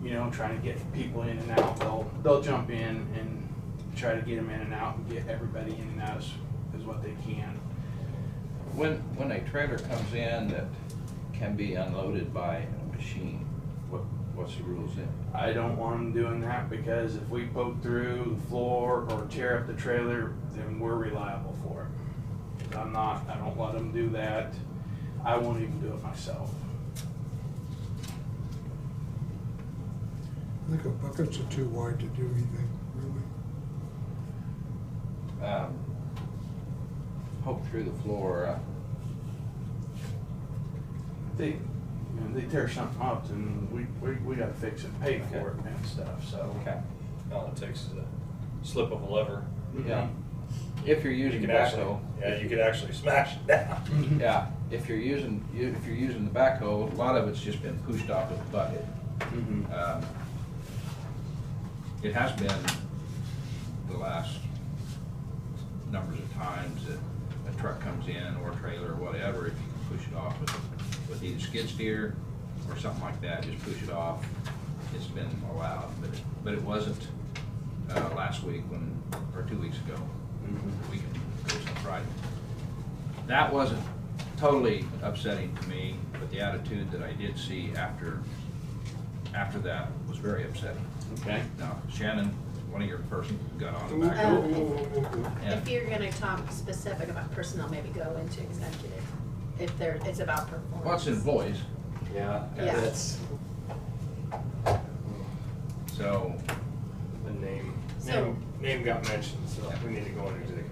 you know, trying to get people in and out, they'll jump in and try to get them in and out and get everybody in and out as what they can. When a trailer comes in that can be unloaded by a machine, what's the rules then? I don't want them doing that, because if we poke through the floor or tear up the trailer, then we're reliable for it. I don't let them do that. I won't even do it myself. I think the buckets are too wide to do anything, really. Poke through the floor, They tear something up, and we gotta fix it, pay for it and stuff, so. okay. All it takes is a slip of a lever. Yeah. If you're using the backhoe. Yeah, you could actually smash it down. Yeah, if you're using the backhoe, a lot of it's just been pushed off with the bucket. It has been the last numbers of times that a truck comes in or a trailer or whatever, if you can push it off with either skid steer or something like that, just push it off. It's been allowed, but it wasn't last week or 2 weeks ago. Weekend, it was on Friday. That wasn't totally upsetting to me, but the attitude that I did see after that was very upsetting. Okay. Now, Shannon, one of your persons got on the back. If you're gonna talk specific about personnel, maybe go into executive, if it's about performance. Well, it's employees, Yeah, Yeah. that's so, The So- name got mentioned, so we need to go into executive.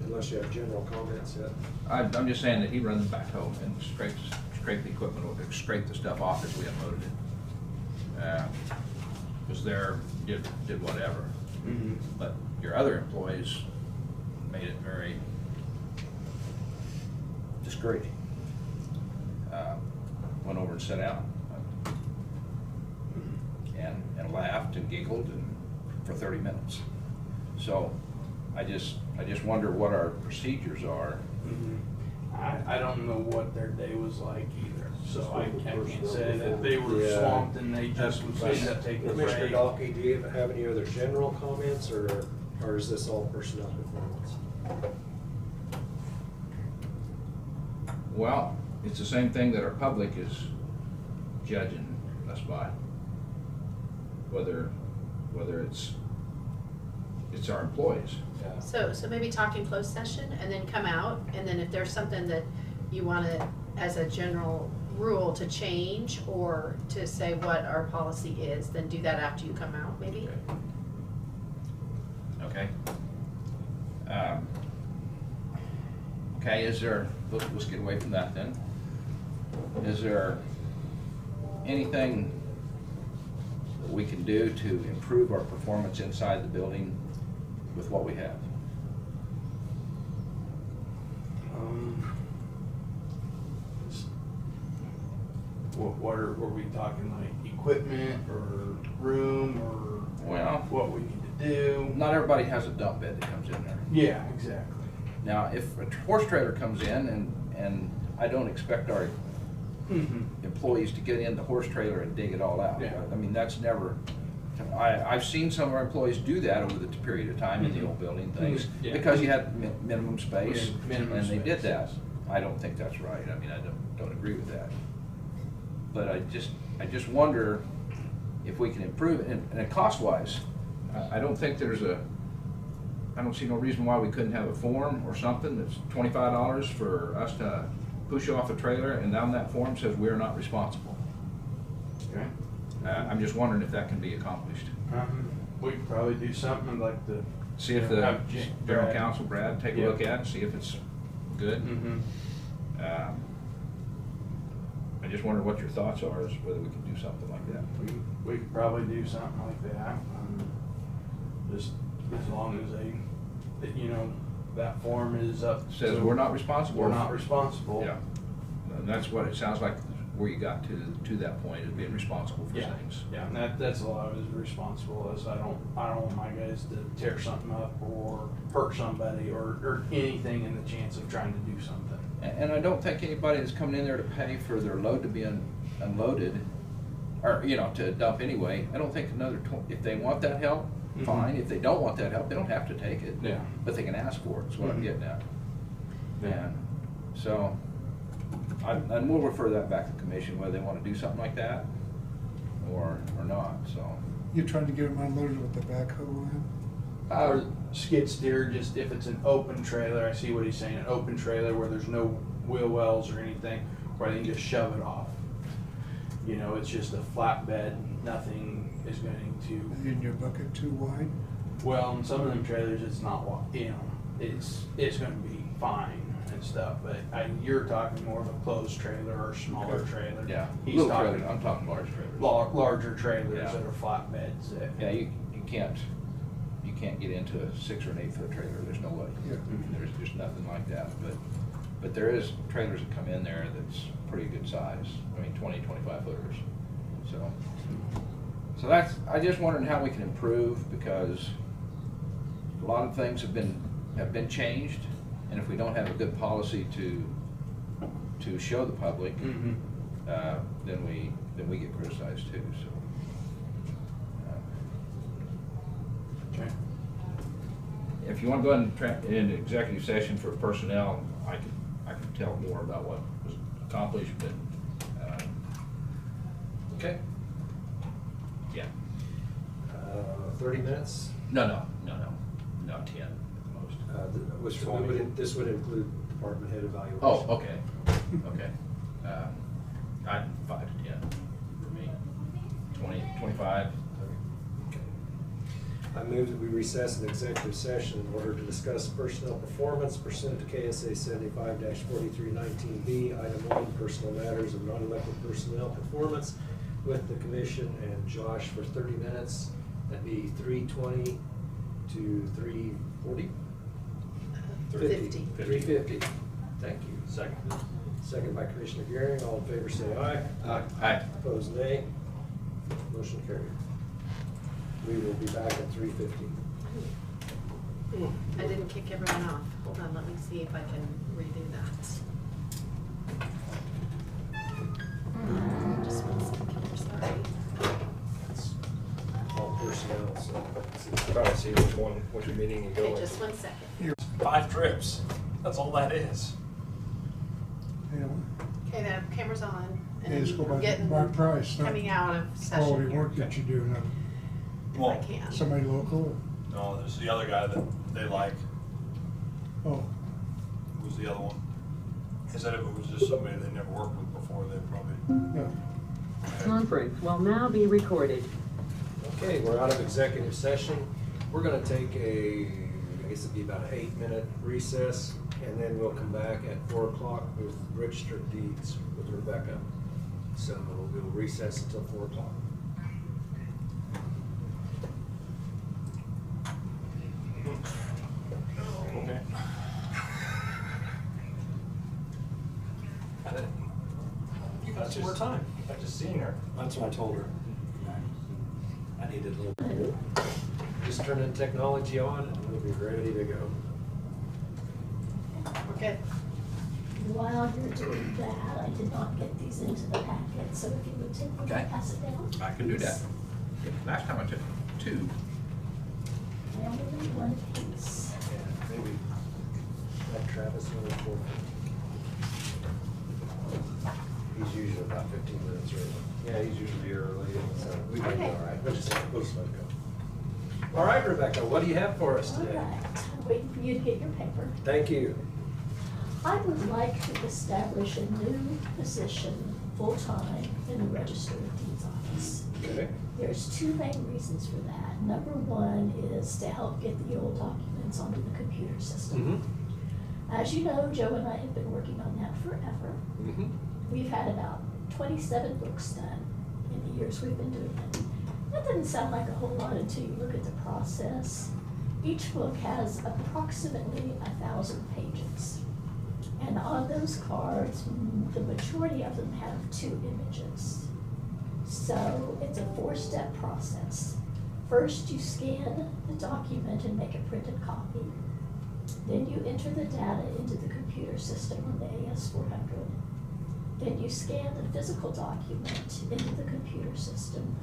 unless you have general comments yet. I'm just saying that he runs the backhoe and scrape the equipment, or scrape the stuff off as we unloaded it. Was there, did whatever. But your other employees made it very discouraging. Went over and sat down and laughed and giggled for 30 minutes. So I just wonder what our procedures are. I don't know what their day was like either, so I can't say that they were swamped and they just was ended up taking a Commissioner break. Dahlke, do you have any other general comments, or is this all personnel performance? Well, it's the same thing that our public is judging us by. Whether it's it's our employees. Yeah. So maybe talk in closed session and then come out, and then if there's something that you wanna, as a general rule, to change or to say what our policy is, then do that after you come out, maybe? Okay. Okay, is there, let's get away from that then. Is there anything that we can do to improve our performance inside the building with what we have? What are we talking, like equipment or room or Well, what we need to do? not everybody has a dump bed that comes in there. Yeah, exactly. Now, if a horse trailer comes in and I don't expect our employees to get in the horse trailer and dig it all out. Yeah. I mean, that's never, I've seen some of our employees do that over the period of time in the old building things, Yeah. because you had minimum space, Minimum and they did space. that. I don't think that's right. I mean, I don't agree with that. But I just wonder if we can improve it, and cost-wise, I don't think I don't see no reason why we couldn't have a form or something that's $25 for us to push off a trailer, and on that form says we're not responsible. Okay. I'm just wondering if that can be accomplished. We could probably do something like the. See if the Have general Brad. counsel, Brad, take a Yeah. look at it, see if it's good. I just wonder what your thoughts are, as whether we can do something like that. We could probably do something like that. Just as long as that form is up. Says to- we're not responsible. We're not responsible. Yeah, and that's what it sounds like, where you got to that point, is being responsible for Yeah, things. yeah, and that's all I was responsible as. I don't want my guys to tear something up or hurt somebody or anything in the chance of trying to do something. And I don't think anybody that's coming in there to pay for their load to be unloaded, or, to dump anyway, I don't think if they want that help, fine. If they don't want that help, they don't have to take it. Yeah. But they can ask for it, is what I'm getting at. Yeah. And so, and we'll refer that back to the commission, whether they want to do something like that or not, so. You're trying to get them unloaded with the backhoe in? Or skid steer, just if it's an open trailer, I see what he's saying, an open trailer where there's no wheel wells or anything, where they can just shove it off. It's just a flatbed, nothing is going to, In your bucket too wide? well, in some of them trailers, it's not, it's gonna be fine and stuff, but you're talking more of a closed trailer or smaller trailer. Yeah, He's little talking trailer, I'm talking large trailers. larger trailers Yeah. that are flatbeds that. Yeah, you can't get into a 6 or an 8 foot trailer, there's no way. Yeah. There's just nothing like that, but there is trailers that come in there that's pretty good size, 20, 25 footers, so that's, I just wondering how we can improve, because a lot of things have been changed, and if we don't have a good policy to show the public, then we get criticized too, so. Okay. If you want to go ahead and into executive session for personnel, I can tell more about what was accomplished, but, Okay. yeah. 30 minutes, 10 at the most. this would include department head evaluation. Oh, okay, okay. I 5 to 10 for me, 20, 25. I move that we recess an executive session in order to discuss personnel performance pursuant to KSA 75-4319B, Item 1, personal matters of non-elected personnel performance with the commission and Josh for 30 minutes. That'd be 3:20 to 3:40? 50. 3:50. Thank you. Second. Second by Commissioner Gearing. All in favor say aye. Aye. Opposed, nay. Motion carried. We will be back at 3:50. I didn't kick everyone off. Hold on, let me see if I can redo that. Just one second, sorry. It's all personnel, so. Trying to see which meeting you go Okay, in. just one second. 5 trips, that's all that is. You know, Okay, the camera's on. And Yeah, just go I'm by getting Mark Price, not coming out of quality session here. work that you do, not If I can. somebody local. No, there's the other guy that they like. Oh, Who's the other one? He said if it was just somebody they never worked with before, they'd probably. yeah. Conference will now be recorded. Okay, we're out of executive session. We're gonna take I guess it'd be about an 8-minute recess, and then we'll come back at 4 o'clock with Register of Deeds with Rebecca. So we'll recess until 4 o'clock. Okay. You got some more time. I just seen her. That's what I told her. I needed a little. Just turn the technology on and we'll be ready to go. Okay. While you're doing that, I did not get these into the packet, so if you would take them Okay. and pass it down. I can do that. please. Last time I took 2. I only need one piece. Yeah, maybe let Travis know before. He's usually about 15 minutes early. Yeah, he's usually early, so we might be Okay. all right. We'll just let it go. All right, Rebecca, what do you have for us All today? right, I'm waiting for you to get your paper. Thank you. I would like to establish a new position, full-time, in the Register of Deeds office. Okay. There's 2 main reasons for that. Number 1 is to help get the old documents onto the computer system. As you know, Joe and I have been working on that forever. Mm-hmm. We've had about 27 books done in the years we've been doing it. That doesn't sound like a whole lot until you look at the process. Each book has approximately 1,000 pages. And on those cards, the majority of them have 2 images. So it's a 4-step process. First, you scan the document and make a printed copy. Then you enter the data into the computer system on the AS400. Then you scan the physical document into the computer system.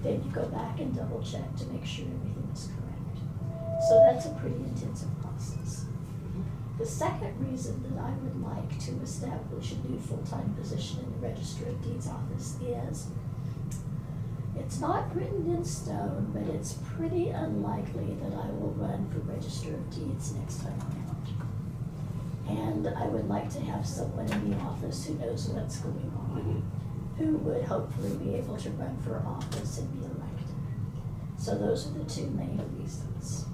Then you go back and double check to make sure everything is correct. So that's a pretty intensive process. The second reason that I would like to establish a new full-time position in the Register of Deeds office is it's not written in stone, but it's pretty unlikely that I will run for Register of Deeds next time around. And I would like to have someone in the office who knows what's going on, who would hopefully be able to run for office and be elected. So those are the 2 main reasons.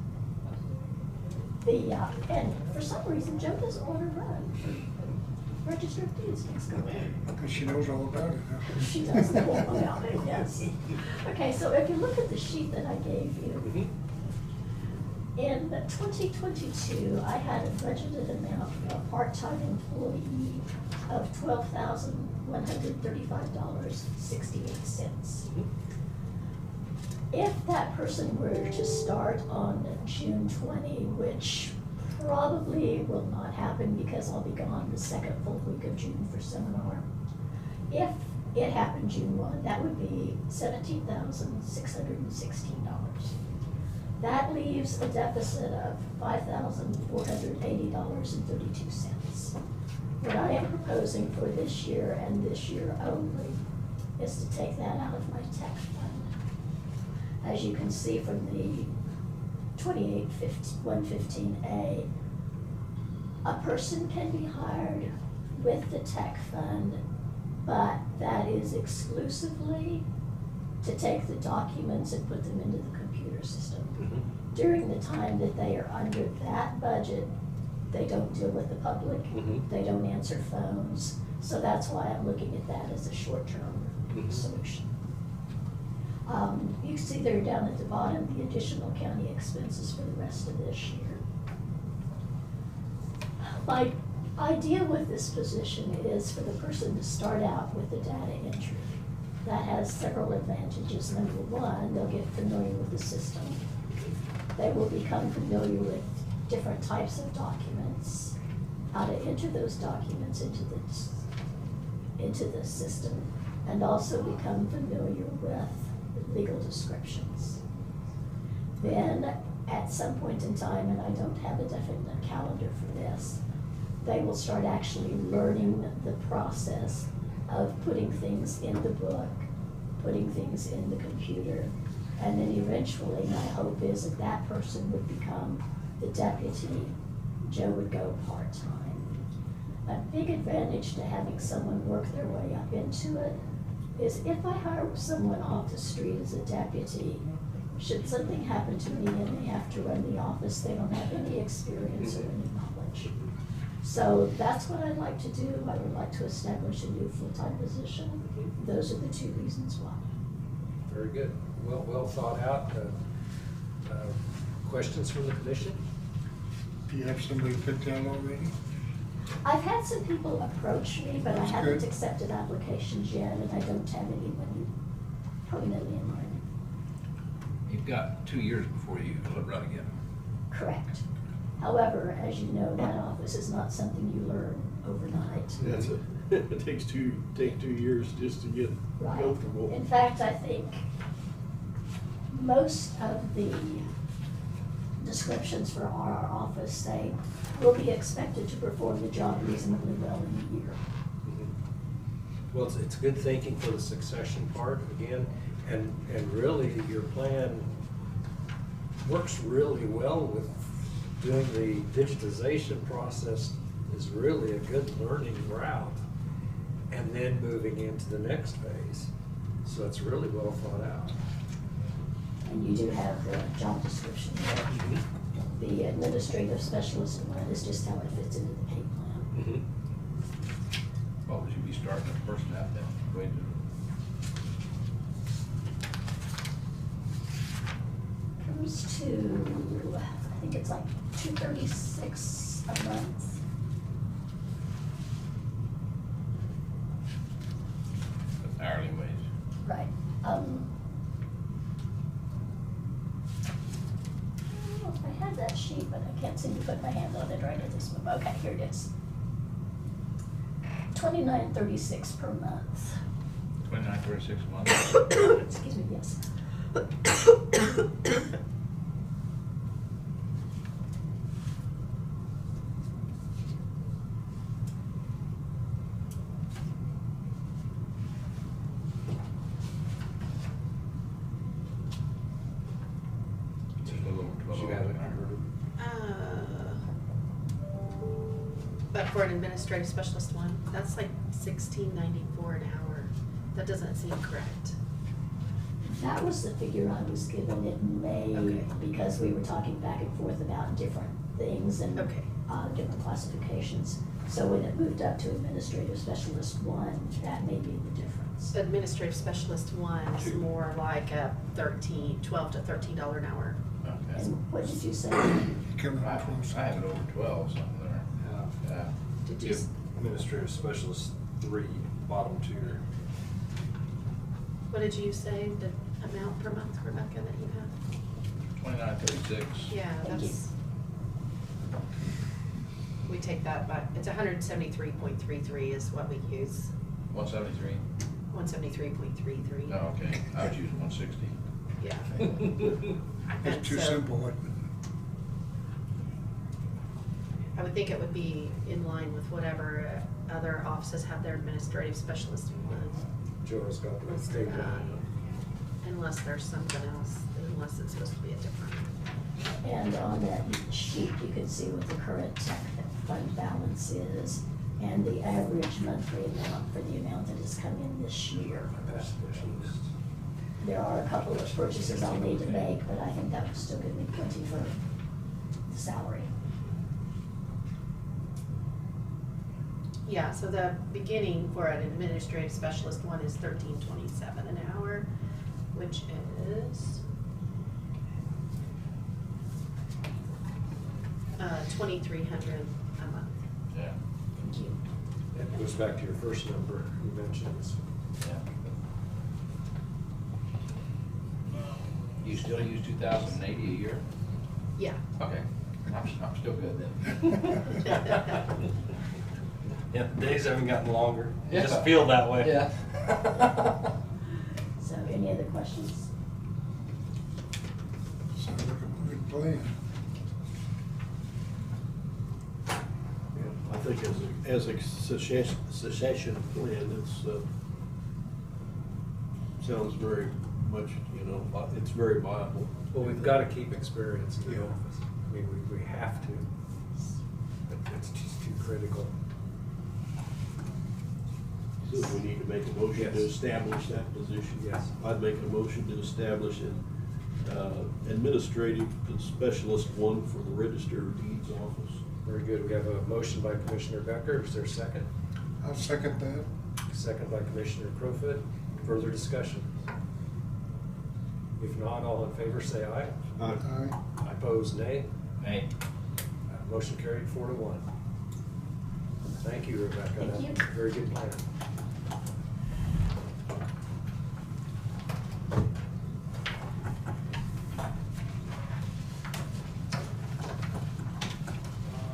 And for some reason, Joe doesn't want to run for Register of Deeds next go around. Because she knows all about it, huh? She does know all about it, yes. Okay, so if you look at the sheet that I gave you, in 2022, I had a budgeted amount for a part-time employee of $12,135.68. If that person were to start on June 20, which probably will not happen because I'll be gone the 2nd full week of June for seminar. If it happened June 1, that would be $17,616. That leaves a deficit of $5,480.32. What I am proposing for this year and this year only is to take that out of my tech fund. As you can see from the 115A, a person can be hired with the tech fund, but that is exclusively to take the documents and put them into the computer system. During the time that they are under that budget, they don't deal with the public, they don't answer phones, so that's why I'm looking at that as a short-term solution. You can see there down at the bottom, the additional county expenses for the rest of this year. My idea with this position is for the person to start out with the data entry. That has several advantages. Number 1, they'll get familiar with the system. They will become familiar with different types of documents, how to enter those documents into the system, and also become familiar with legal descriptions. Then, at some point in time, and I don't have a definite calendar for this, they will start actually learning the process of putting things in the book, putting things in the computer, And then eventually, my hope is that that person would become the deputy. Joe would go part-time. A big advantage to having someone work their way up into it is if I hire someone off the street as a deputy, should something happen to me and they have to run the office, they don't have any experience or any knowledge. So that's what I'd like to do. I would like to establish a new full-time position. Those are the two reasons why. Very good. Well thought out. Questions from the commission? Do you have somebody picked out already? I've had some people approach me, but I That's haven't good. accepted applications yet, and I don't have anyone permanently in mind. You've got 2 years before you run again. Correct. However, as you know, that office is not something you learn overnight. That's it. It takes 2 years just to get Right. comfortable. In fact, I think most of the descriptions for our office say, will be expected to perform the job reasonably well in a year. Well, it's good thinking for the succession part again, and really your plan works really well with doing the digitization process is really a good learning route, and then moving into the next phase. So it's really well thought out. And you do have the job description there. The administrative specialist one is just how it fits into the pay plan. What would you be starting the person out then? Going Comes to, I think it's like $236 a month. to hourly wage? Right. I don't know if I had that sheet, but I can't seem to put my hand on it right at this moment. Okay, here it is. $29.36 per month. 29.36 a month? Excuse me, yes. Just a little over 12 You have it. an hour. But for an administrative specialist one, that's like $16.94 an hour. That doesn't seem correct. That was the figure I was given in May, Okay. because we were talking back and forth about different things and Okay. different classifications. So when it moved up to administrative specialist one, that may be the difference. Administrative specialist one is more like a $12 to $13 an hour. Okay. And what did you say? Coming I up close. have it over 12, something there. Yeah. Did you, Yep. Administrative specialist 3, bottom tier. what did you say, the amount per month, Rebecca, that you have? 29.36. Yeah, Thank that's. We take that by, it's 173.33 is what we use, 173? 173.33. Oh, okay. I was using 160. Yeah. It's And too so simple, isn't I would think it would be in line with whatever other offices have their administrative specialist one. Joe's got the Let's state do that. Unless there's something else, unless it's supposed to be a different. And on that sheet, you can see what the current tech fund balance is and the average monthly amount for the amount that has come in this year. There are a couple of purchases I'll need to make, but I think that would still give me plenty for the salary. Yeah, so the beginning for an administrative specialist one is $13.27 an hour, which is $2,300 a month. Yeah. Thank you. That goes back to your first number you mentioned. Yeah. You still use 2,080 a year? Yeah. Okay. I'm still good then. Yeah, the days haven't gotten longer. You Yeah. just feel that way. Yeah. So any other questions? Sounds like a good plan. I think as a secession plan, it's, sounds very much, it's very viable. Well, we've got to keep experience in the office. I mean, we have to. It's just too critical. So we need to make a motion to Yes. establish that position. Yes. I'd make a motion to establish an administrative specialist one for the Register of Deeds office. Very good. We have a motion by Commissioner Becker. Is there a second? I'll second that. Second by Commissioner Crowfoot. Further discussion? If not, all in favor say aye. Aye. Opposed, nay. Hey, Motion carried 4-1. Thank you, Rebecca. Thank That's you. a very good plan.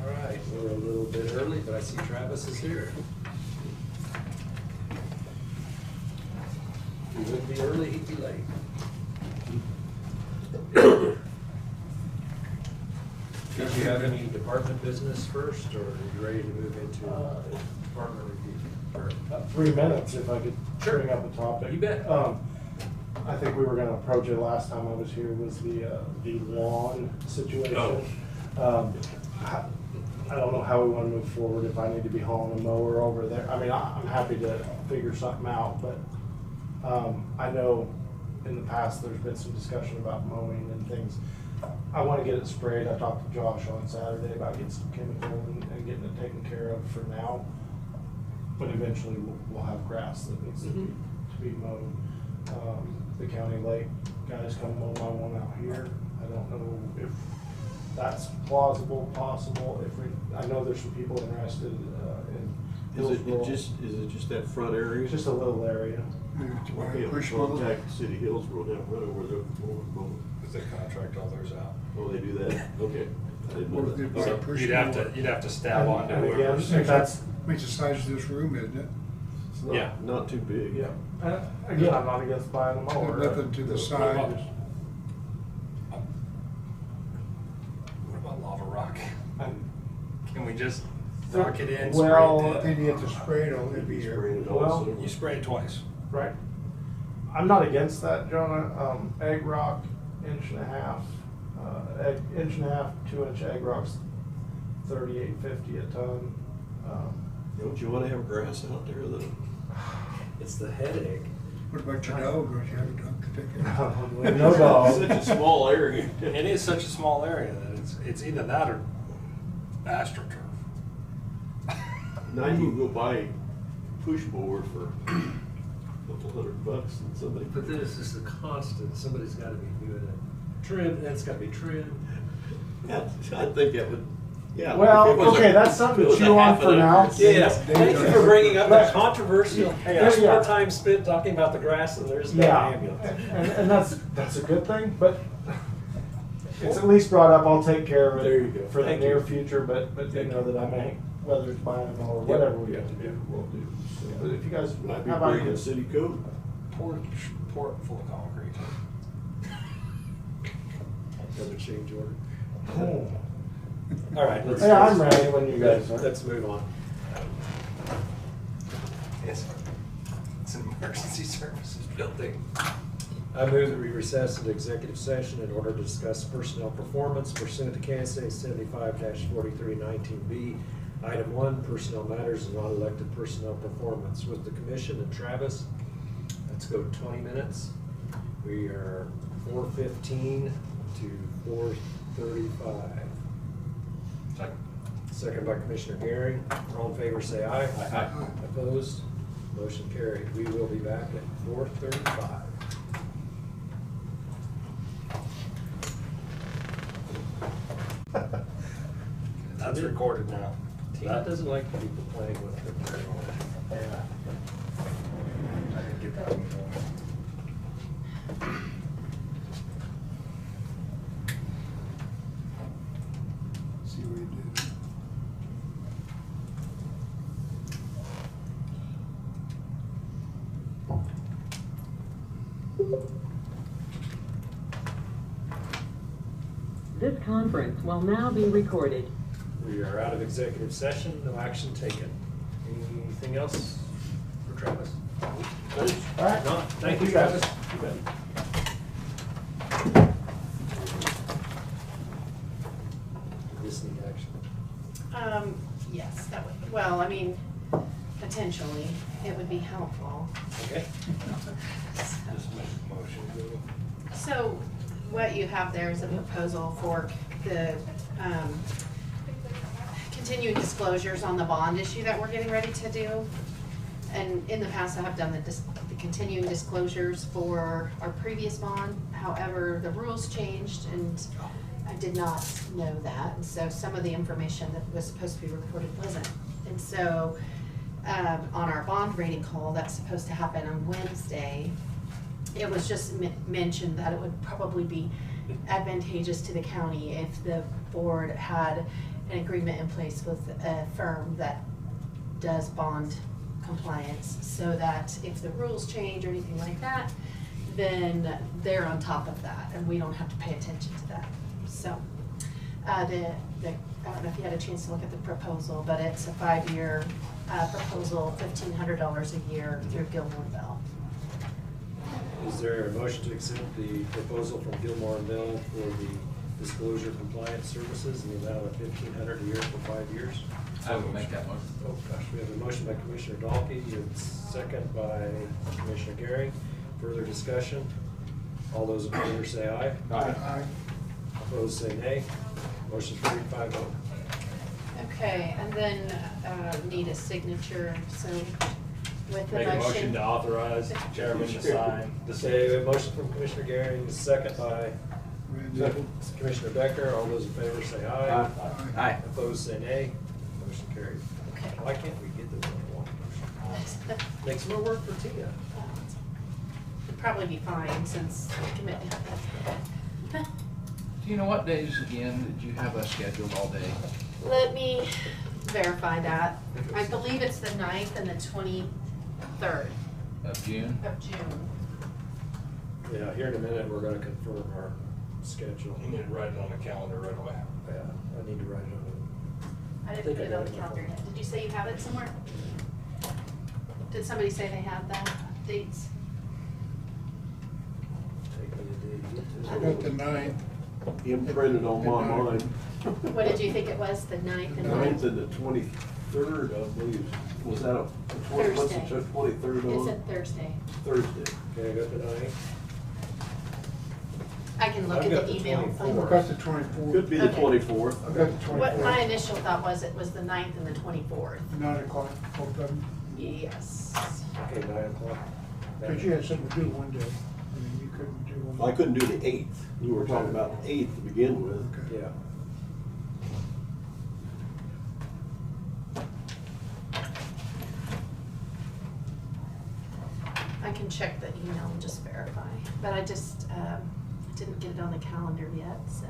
All right, we're a little bit early, but I see Travis is here. He wouldn't be early, he'd be late. Did you have any department business first, or are you ready to move into department review? Or- 3 minutes, if I could Sure. bring up a topic. You bet. I think we were gonna approach it last time I was here, was the lawn situation. Oh. I don't know how we wanna move forward, if I need to be hauling a mower over there. I mean, I'm happy to figure something out, but, I know in the past, there's been some discussion about mowing and things. I wanna get it sprayed. I talked to Josh on Saturday about getting some chemical and getting it taken care of for now. But eventually, we'll have grass that needs to be mowed. The county lake guys come mow my one out here. I don't know if that's plausible, possible, I know there's some people interested, in Is Hillsborough. it just that front area? Just a little area. Okay, Push contact City Hillsborough, have run over there. Because they contract all theirs out. Oh, they do that? Okay. I didn't know that. Or So push you'd have to stab onto And again, whoever's. if that's, Makes the size of this room, isn't it? It's not- Yeah. Not too big. yeah. Again, I'm not against buying a mower. Nothing to the side. What about lava rock? I'm- Can we just rock it in, Well, spray it Then in? you have to spray it all every year. Spraying it Well, also. You spray it twice. Right. I'm not against that, Jonah. Egg rock, 1.5 inch, 2-inch egg rocks, $38.50 a ton. Don't you wanna have grass out there though? It's the headache. What about your dog? Don't you have a dog to take care of? No dog. Such a small area. It is such a small area that it's either that or AstroTurf. Now you can go buy a push mower for a couple $100 and somebody. But then it's just a constant, somebody's got to be doing it. Trim, that's got to be trimmed. I think that would, yeah. Well, if it was okay, a- that's something if it was to a chew on half for an now. acre. Yes, thank you for bringing up that controversial. Hey, Yeah, that's yeah. more time spent talking about the grass than there is about Yeah, the ambulance. and that's a good thing, but it's at least brought up. I'll take care of There you it go. for the Thank near you. future, but you know that I may, whether it's buying them or whatever we have to do. Will do. But if you guys Might be have breaking ideas. city code. Pour it full of concrete. Another change order. Oh. All right, let's. Yeah, I'm ready when you guys are. Let's move on. It's an emergency services building. I move that we recess into executive session in order to discuss personnel performance pursuant to KSA 75-4319B. Item 1, personnel matters and non-elected personnel performance with the commission and Travis. Let's go 20 minutes. We are 4:15 to 4:35. Second. Second by Commissioner Gehring. All in favor, say aye. Aye. Opposed? Motion carried. We will be back at 4:35. That's recorded now. Tina doesn't like people playing with her. Yeah. I didn't get that one. See what you did. This conference will now be recorded. We are out of executive session, no action taken. Anything else for Travis? All right. No, thank you, guys. Travis. You bet. Well, I mean, potentially, it would be helpful. Okay. Just make a motion, Lou. So what you have there is a proposal for the continuing disclosures on the bond issue that we're getting ready to do. And in the past, I have done the continuing disclosures for our previous bond. However, the rules changed and I did not know that. And so some of the information that was supposed to be reported wasn't. And so on our bond rating call, that's supposed to happen on Wednesday, it was just mentioned that it would probably be advantageous to the county if the board had an agreement in place with a firm that does bond compliance, so that if the rules change or anything like that, then they're on top of that and we don't have to pay attention to that. So I don't know if you had a chance to look at the proposal, but it's a 5-year proposal, $1,500 a year through Gilmore Bell. Is there a motion to accept the proposal from Gilmore and Bell for the disclosure compliance services in the amount of $1,500 a year for 5 years? I will make that motion. Oh, gosh, we have a motion by Commissioner Dahlke, and second by Commissioner Gehring. Further discussion? All those in favor say aye. Aye. Opposed say nay. Motion carried 5-0. Okay, and then need a signature, so with the Make a motion motion. to authorize the chairman to sign. Okay, we have a motion from Commissioner Gehring, second by Commissioner Becker. All those in favor say aye. Aye. Opposed say nay. Motion carried. Okay. Why can't we get the one in one motion? Makes more work for Tia. It'd probably be fine since we commit. Do you know what days again did you have us scheduled all day? Let me verify that. I believe it's the 9th and the 23rd Of June? of June. Yeah, here in a minute, we're gonna confirm our schedule. You need to write it on the calendar right away. Yeah, I need to write it on I think didn't put I it got on the it in my calendar phone. yet. Did you say you have it somewhere? Did somebody say they had the dates? Take me a day to get to I it. got the 9th. Imprinted on my mind. What did you think it was, the 9th and 9th 9th? and the 23rd, I believe. Was that a, what's the Thursday. 23rd on? It's a Thursday. Thursday. Okay, I got the 9th. I can look I've at got the the email. 24th. I got the 24th. Could be the Okay. 24th. I got the What my 24th. initial thought was it was the 9th and the 24th. 9 o'clock, both of them. Yes. Okay, 9 o'clock. Because you had something to do one day. I mean, you couldn't do one. I couldn't do the 8th. We were talking about the 8th to begin with. Okay. Yeah. I can check the email and just verify, but I just didn't get it on the calendar yet, so,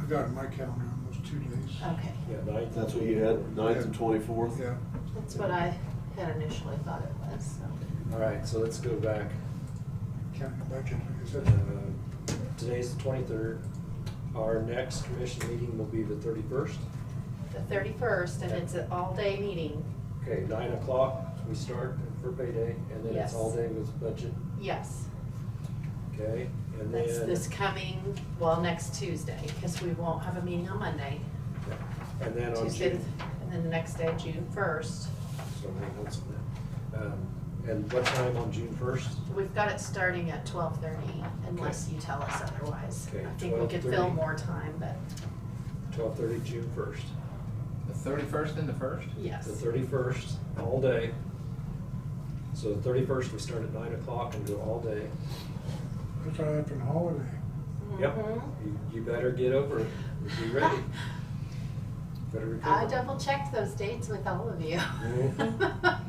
I got it in my calendar almost 2 days. okay. Yeah, 9th. That's what you had, 9th and 24th? Yeah. That's what I had initially thought it was, so. All right, so let's go back. County budget, like I said. Today's the 23rd. Our next commission meeting will be the 31st. The 31st, and it's an all-day meeting, Okay, 9 o'clock, we start for payday, and then it's Yes. all day with budget. yes. Okay, and That's then. this coming, well, next Tuesday, because we won't have a meeting on Monday. And then on Tuesday, June. and then the next day, June 1st. So hang on some minute. And what time on June 1st? We've got it starting at 12:30, unless you tell us otherwise. Okay, I think we could fill 12:30. more time, but 12:30, June 1st. The 31st and the 1st? yes. The 31st, all day. So the 31st, we start at 9 o'clock and go all day. That's all after the holiday. Yep, Mhm. you better get over it, be ready. Better recover. I double checked those dates with all of you. Mhm.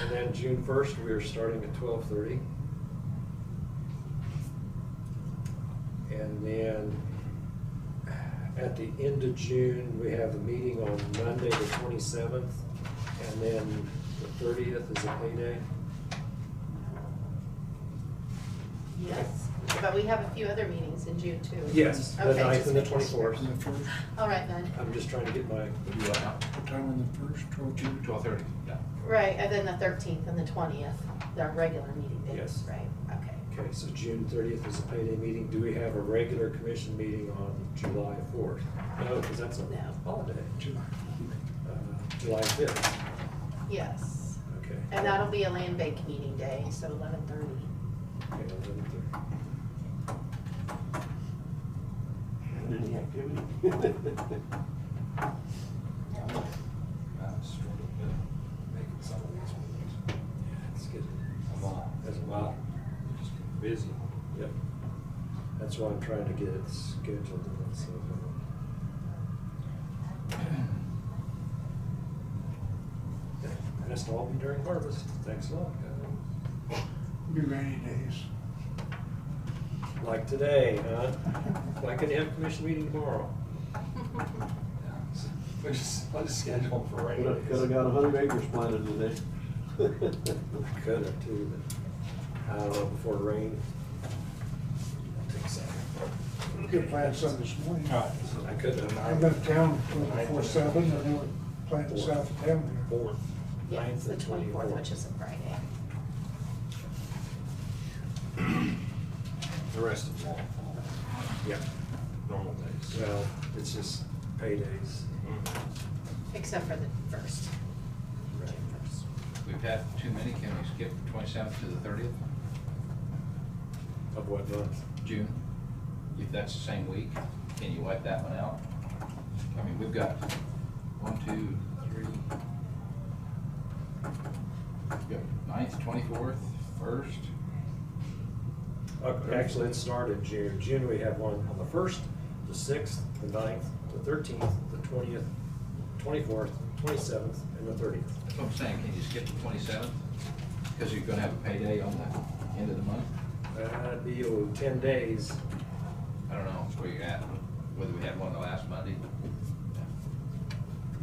And then June 1st, we are starting at 12:30. And then at the end of June, we have a meeting on Monday, the 27th, and then the 30th is a payday. Yes, but we have a few other meetings in June too. Yes, the Okay, 9th just and the making sure. 24th. And the first, All right then. I'm just trying to get my, What do you want now? what time on the first, 12 June? 12:30, yeah. Right, and then the 13th and the 20th, our regular meeting dates, Yes. right? Okay. okay, so June 30th is a payday meeting. Do we have a regular commission meeting on July 4th? No, because that's a No. holiday. July. July 5th. Yes. Okay. And that'll be a land bank meeting day, so 11:30. Okay, 11:30. Any activity? I struggled with making some of these meetings. Yeah, it's good. As well, just busy. Yep. That's why I'm trying to get it scheduled. And so, yeah, it has to all be during harvest. Thanks a lot, guys. Be rainy days. Like today, huh? Why couldn't you have a commission meeting tomorrow? We'll just schedule them for rainy days. Could've got 100 acres planted today. Could have too, but I don't know, before the rain. I think so. We could plant some this morning. I could have. I left town before 7, and they were planting south of town there. 4th. Yeah, it's the 9th and 24th, which is a Friday. The rest of them all Yeah. normal days. Well, it's just paydays. Except for the 1st. June 1st. We've had too many, can we skip the 27th to the 30th, Of what month? June? If that's the same week, can you wipe that one out? I mean, we've got 1, 2, 3. We've got 9th, 24th, 1st. Actually, it started June. June, we have one on the 1st, the 6th, the 9th, the 13th, the 20th, 24th, 27th, and the 30th. That's what I'm saying, can you skip the 27th? Because you're gonna have a payday on the end of the month? That'd be 10 days. I don't know where you're at, whether we had one the last Monday.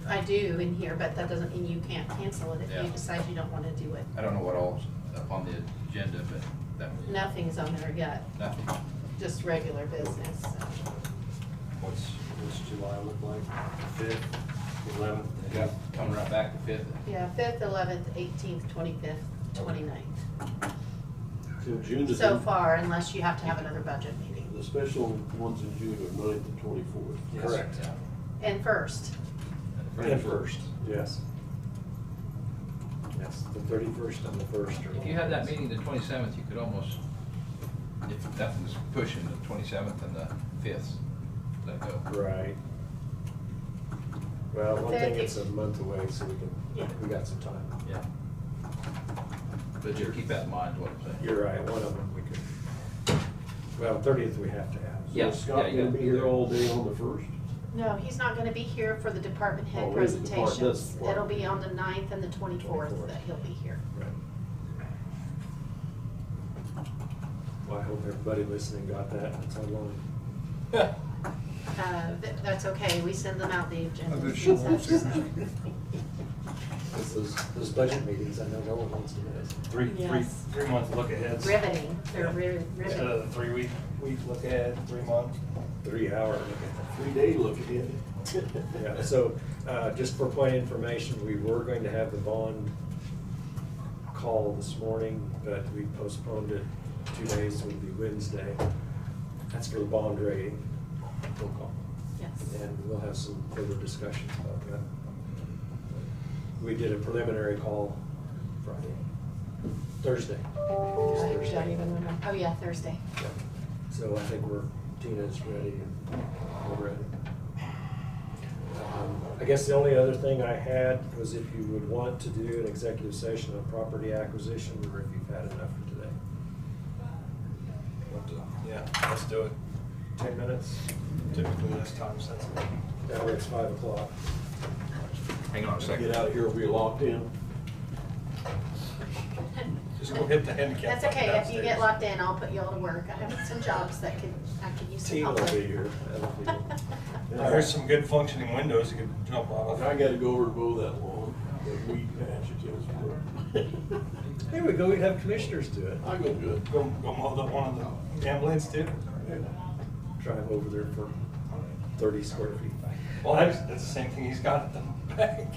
I do in here, but that doesn't mean you can't cancel it if Yeah. you decide you don't want to do it. I don't know what all's up on the agenda, but that was Nothing's on there yet, nothing. just regular business. So. What's July look like? 5th, 11th? Yeah, coming right back to 5th. Yeah, 5th, 11th, 18th, 25th, 29th. So June is. So far, unless you have to have another budget meeting. The special ones in June are 9th and 24th. Yes. Correct. Yeah. And 1st. And 1st, yes. Yes, the 31st and the 1st are. If you had that meeting the 27th, you could almost, if nothing's pushing, the 27th and the 5th, let it go. Right. Well, one thing, Okay. it's a month away, so Yeah. we got some time. Yeah. But you keep that in mind, what I'm saying. You're right, one of them we could, well, 30th we have to have. Yeah. Is Scott gonna be here all day on the 1st? No, he's not gonna be here for the department head Oh, he's the department- presentations. that's- It'll be on the 9th and the 24th that he'll be here. Right. Well, I hope everybody listening got that, it's online. That's okay, we send them out the agenda. Other shorts. Those budget meetings, I know no one wants to miss. Yes. 3 month look ahead. Riveting, they're riveting. Instead of the 3 week look ahead, 3 months. 3 hour. 3-day look ahead. Yeah, so, just for point of information, we were going to have the bond call this morning, but we postponed it 2 days, so it'll be Wednesday. That's for the bond rating, roll call. Yes. And we'll have some further discussions about that. We did a preliminary call Thursday. I don't even remember. Oh, yeah, Thursday. Yeah. So I think Tina's ready and we're ready. I guess the only other thing I had was if you would want to do an executive session on property acquisition, or if you've had enough for today. Yeah, let's do it. 10 minutes? Typically, that's time sensitive. Now it's 5 o'clock. Hang on a second. Get out of here, we'll be locked in. Just go hit the handicap. That's okay, button if you get downstairs. locked in, I'll put you all to work. I have some jobs that I could use some Tina help will be with. here. That'll be good. There's some good functioning windows you can jump off. I gotta go over to mow that lawn, that weed patch it kills. There we go, we have commissioners do it. I go do it. Go mow the one of the ambulance too. Drive over there for 30 square feet. Well, that's the same thing he's got at the bank.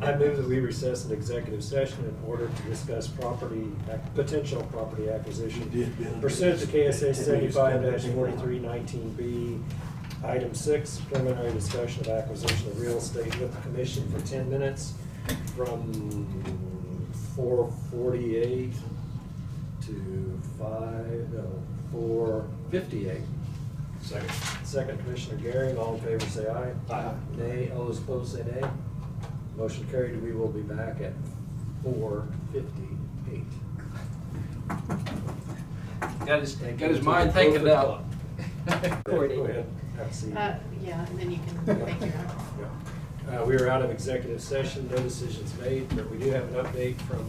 I move that we recess an executive session in order to discuss potential property acquisition pursuant to KSA 75-4319B. Item 6, preliminary discussion of acquisition of real estate with the commission for 10 minutes. from 448 to 458. Second. Second, Commissioner Gary, all in favor say aye. Aye. Nay, all those opposed say nay. Motion carried, we will be back at 4:58. Got his mind thinking now. Go ahead, have a seat. Yeah, and then you can make your own. We are out of executive session, no decisions made, but we do have an update from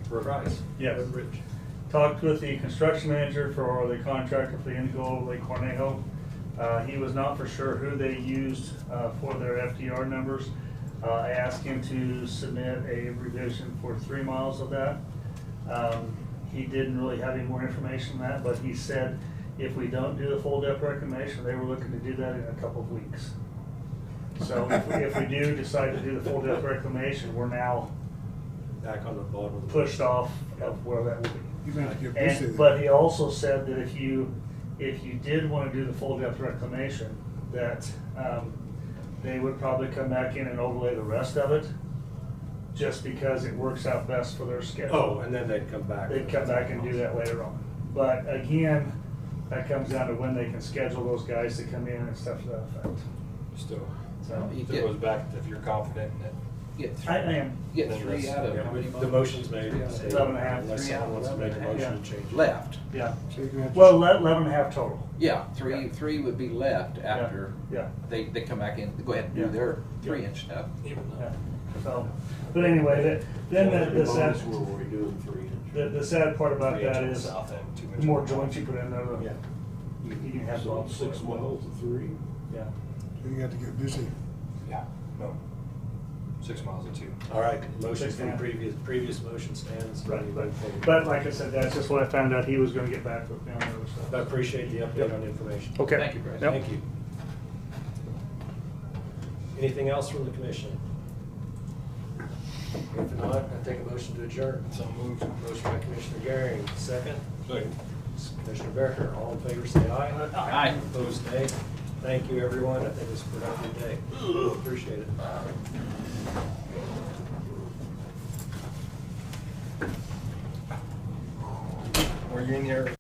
Rice. Yes. Rich. Talked with the construction manager for the contractor for the Indigo Lake Cornejo. He was not for sure who they used for their FDR numbers. I asked him to submit a revision for 3 miles of that. He didn't really have any more information on that, but he said if we don't do the full depth reclamation, they were looking to do that in a couple of weeks. So if we do decide to do the full depth reclamation, we're now Back on the bottom of the pushed off of where that will be. You're gonna have to get busy And, then. but he also said that if you did want to do the full depth reclamation, that they would probably come back in and overlay the rest of it, just because it works out best for their schedule. Oh, and then they'd come back. They'd come back and do that later on. But again, that comes down to when they can schedule those guys to come in and stuff to that effect. Still, So, if it goes back, if you're confident that. I am. Get 3 out of Yeah, how many the motion's made. 11.5. Unless someone wants to make a motion to change it. left. Yeah. So you're gonna have to- Well, 11.5 total. Yeah, three would be left after Yeah. they come back in, go ahead and do Yeah. their 3-inch stuff. Yeah. So, but anyway, then the sad, Where were we doing 3 inch? the sad part about 3 inch that on the is, south end, 2 inch the more on the joints you north. put in there, Yeah. you can have So lots. 6 miles of 3. Yeah. So you got to get busy. Yeah, no. 6 miles of 2. All right, motion 6 from and a half. previous motion stands. Right, We but, move forward. but like I said, that's just what I found out. He was gonna get back with me on the other I stuff. appreciate the update on the information. Okay. Thank you, Bryce. Yep. Thank you. Anything else from the commission? If not, I take a motion to adjourn. So moved. Motion by Commissioner Garing, second. Second. Commissioner Becker, all in favor say aye. Aye. Opposed, nay. Thank you, everyone. I think it was a productive day. Appreciate it. Were you in there?